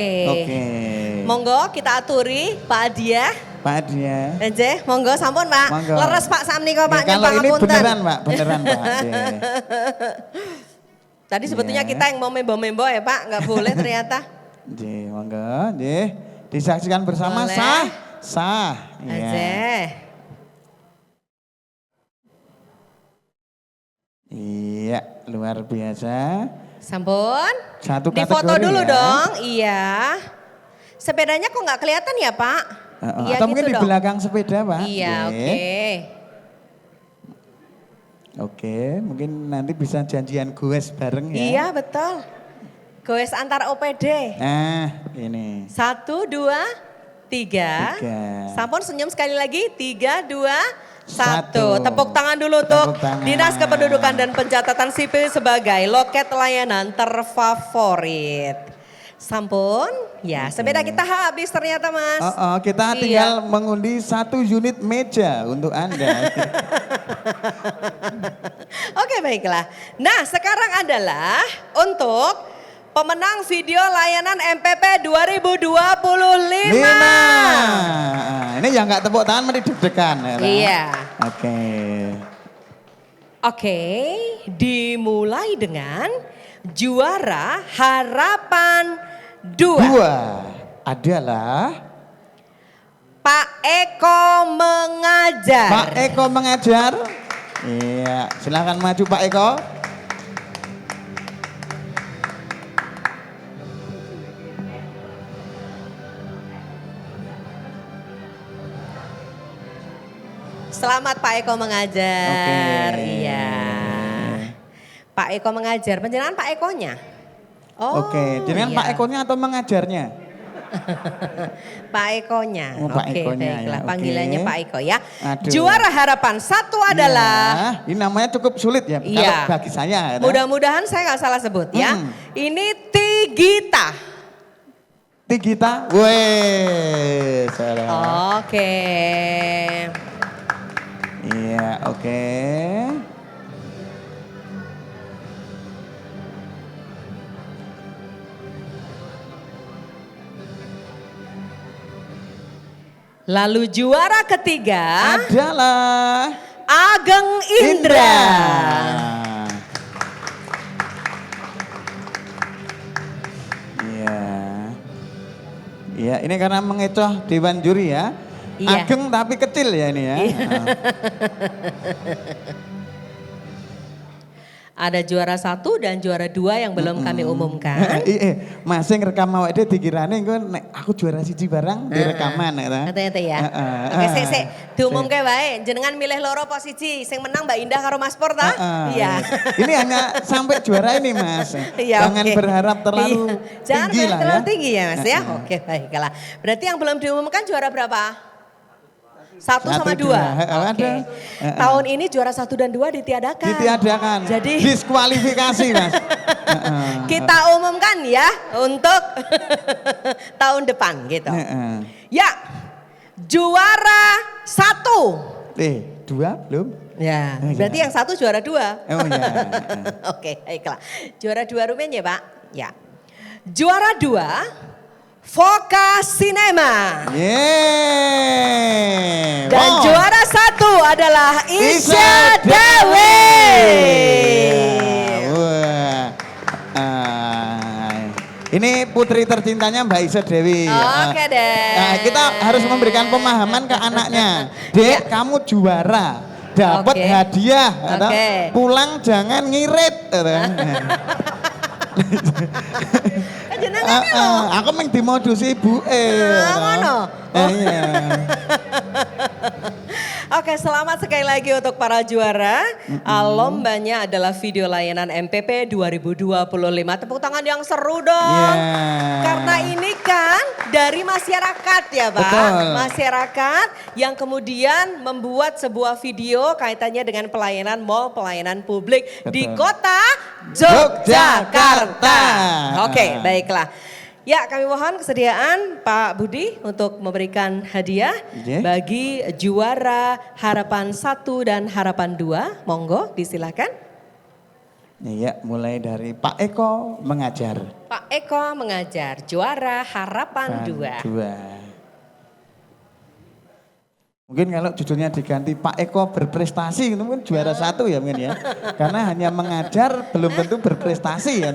Monggo kita aturi Pak Adia. Pak Adia. Monggo sampun Pak. Monggo. Leres Pak Samniko Pak. Kalau ini beneran Pak, beneran Pak. Tadi sebetulnya kita yang mau membo-membo ya Pak, nggak boleh ternyata. Monggo, disaksikan bersama. Boleh. Sah. Iya, luar biasa. Sampun. Satu kategori. Difoto dulu dong, iya. Sepedanya kok nggak kelihatan ya Pak? Atau mungkin di belakang sepeda Pak. Iya, oke. Oke, mungkin nanti bisa janjian goes bareng ya. Iya betul. Goes antar OPD. Nah, ini. 1, 2, 3. Sampun senyum sekali lagi. 3, 2, 1. Tepuk tangan dulu untuk Dinas Kependudukan dan Pencatatan Sipil sebagai loket layanan terfavorit. Sampun, ya sepeda kita habis ternyata Mas. Kita tinggal mengundi 1 unit meja untuk Anda. Oke baiklah. Nah sekarang adalah untuk pemenang video layanan MPP 2025. Ini yang nggak tepuk tangan mesti deg-degan. Iya. Oke, dimulai dengan juara harapan 2 adalah Pak Eko Mengajar. Pak Eko Mengajar. Iya, silakan maju Pak Eko. Selamat Pak Eko Mengajar. Iya. Pak Eko Mengajar, penjenengan Pak Ekonya? Jenengan Pak Ekonya atau mengajarnya? Pak Ekonya. Pak Ekonya, baiklah, ya. panggilannya Pak Eko ya. Aduh. Juara harapan 1 adalah. Ini namanya cukup sulit ya, kalau bagi saya. Mudah-mudahan saya nggak salah sebut ya. Ini Tigita. Tigita, weh. Oke. Iya, oke. Lalu juara ketiga adalah Ageng Indra. Iya, ini karena mengecoh Dewan Juri ya. Iya. Ageng tapi kecil ya ini ya. Ada juara 1 dan juara 2 yang belum kami umumkan. Masih ngerekam awake dhewe dikirane engko nek aku juara 1 barang di rekaman ya. Hati-hati ya. Oke, sik diumumke wae. Jenengan milih loro apa siji? Sing menang Mbak Indah karo Mas Pur ta? Iya. Ini hanya sampai juara ini Mas. Iya, jangan berharap terlalu tinggi lah ya. Terlalu tinggi ya Mas ya. Oke, baiklah. Berarti yang belum diumumkan juara berapa? 1 sama 2. Ada. Tahun ini juara 1 dan 2 ditiadakan. Ditiadakan. Jadi diskualifikasi Mas. Kita umumkan ya untuk tahun depan gitu. Ya, juara 1. 2 belum? Ya, berarti yang 1 juara 2. Oh ya. Oke, baiklah. Juara 2 rumen ya Pak? Ya. Juara 2, Voka Cinema. Dan juara 1 adalah Isya Dewi. Ini putri tercintanya Mbak Isya Dewi. Oke deh. Nah, kita harus memberikan pemahaman ke anaknya. Dek, kamu juara. Dapat hadiah. Pulang jangan ngirit. Aku meng dimodusi ibu. Oke, selamat sekali lagi untuk para juara. Lombanya adalah video layanan MPP 2025. Tepuk tangan yang seru dong. Karena ini kan dari masyarakat ya Pak. Betul. Masyarakat yang kemudian membuat sebuah video kaitannya dengan pelayanan mall, pelayanan publik di kota Yogyakarta. Oke, baiklah. Ya, kami mohon kesediaan Pak Budi untuk memberikan hadiah bagi juara harapan 1 dan harapan 2. Monggo, disilakan. Ya, mulai dari Pak Eko mengajar. Pak Eko mengajar, juara harapan 2. Mungkin kalau judulnya diganti Pak Eko berprestasi, itu mungkin juara 1 ya mungkin ya. Karena hanya mengajar belum tentu berprestasi ya.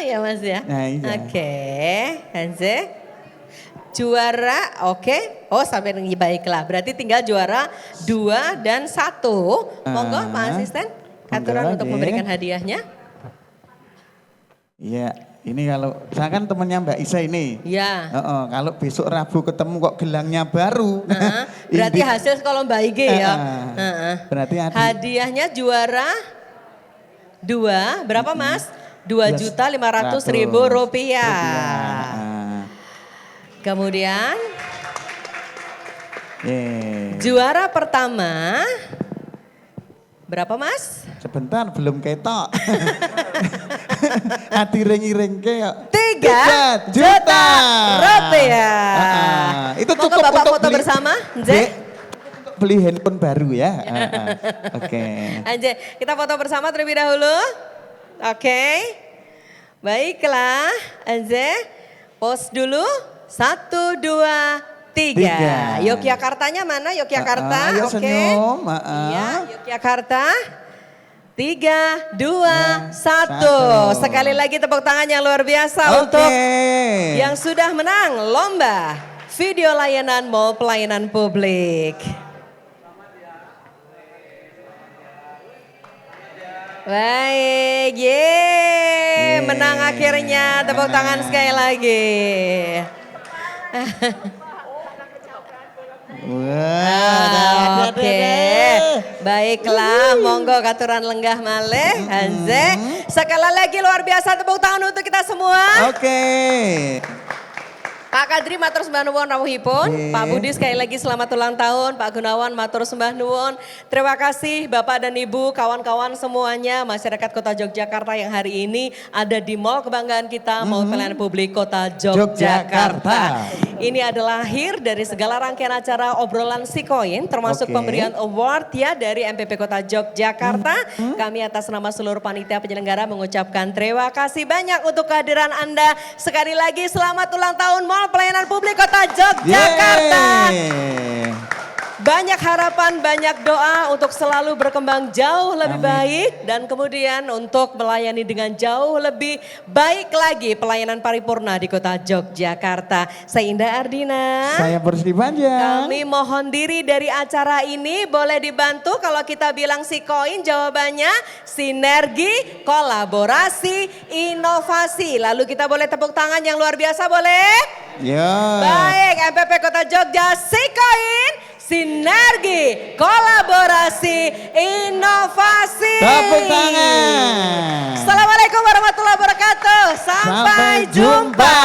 Ya Mas ya. Nah, iya. Oke, Hanze. Juara, oke. Oh sampai baiklah. Berarti tinggal juara 2 dan 1. Monggo Pak Asisten, aturan untuk memberikan hadiahnya. Iya, ini kalau saya kan temannya Mbak Isa ini. Iya. Kalau besok Rabu ketemu kok gelangnya baru. Berarti hasil kalau Mbak IG ya. Berarti hadiahnya juara 2, berapa Mas? 2.500.000 rupiah. Kemudian juara pertama berapa Mas? Sebentar belum ketok. Hati ring-ring ke 3 juta rupiah. Itu Monggo cukup Bapak untuk foto beli, bersama. beli handphone baru ya. Oke. Anje, kita foto bersama terlebih dahulu. Oke, baiklah, Anze, pose dulu, 1, 2, 3. Yogyakartanya mana? Yogyakarta, oke. Senyum, Iya, Yogyakarta. 3, 2, 1. Sekali lagi tepuk tangan yang luar biasa untuk yang sudah menang lomba video layanan mall pelayanan publik. Baik, menang akhirnya, tepuk tangan sekali lagi. Oke, baiklah, monggo katuran lenggah malih, Hanze. Sekali lagi luar biasa, tepuk tangan untuk kita semua. Pak Kadri matur sembah nuwun rawuhipun. Pak Budi sekali lagi selamat ulang tahun. Pak Gunawan matur sembah nuwun. Terima kasih Bapak dan Ibu, kawan-kawan semuanya, masyarakat Kota Yogyakarta yang hari ini ada di Mall Kebanggaan kita, Mall Pelayanan Publik Kota Yogyakarta. Ini adalah akhir dari segala rangkaian acara obrolan Sikoin, termasuk pemberian award ya dari MPP Kota Yogyakarta. Kami atas nama seluruh panitia penyelenggara mengucapkan terima kasih banyak untuk kehadiran Anda. Sekali lagi selamat ulang tahun Mall Pelayanan Publik Kota Yogyakarta. Banyak harapan, banyak doa untuk selalu berkembang jauh lebih baik. Dan kemudian untuk melayani dengan jauh lebih baik lagi pelayanan paripurna di Kota Yogyakarta. Saya Indah Ardina. Saya Bersih Panjang. Kami mohon diri dari acara ini. Boleh dibantu kalau kita bilang Sikoin, jawabannya sinergi, kolaborasi, inovasi. Lalu kita boleh tepuk tangan yang luar biasa, boleh? Baik, MPP Kota Jogja, Sikoin, sinergi, kolaborasi, inovasi. Tepuk tangan. Assalamualaikum warahmatullahi wabarakatuh. Sampai jumpa.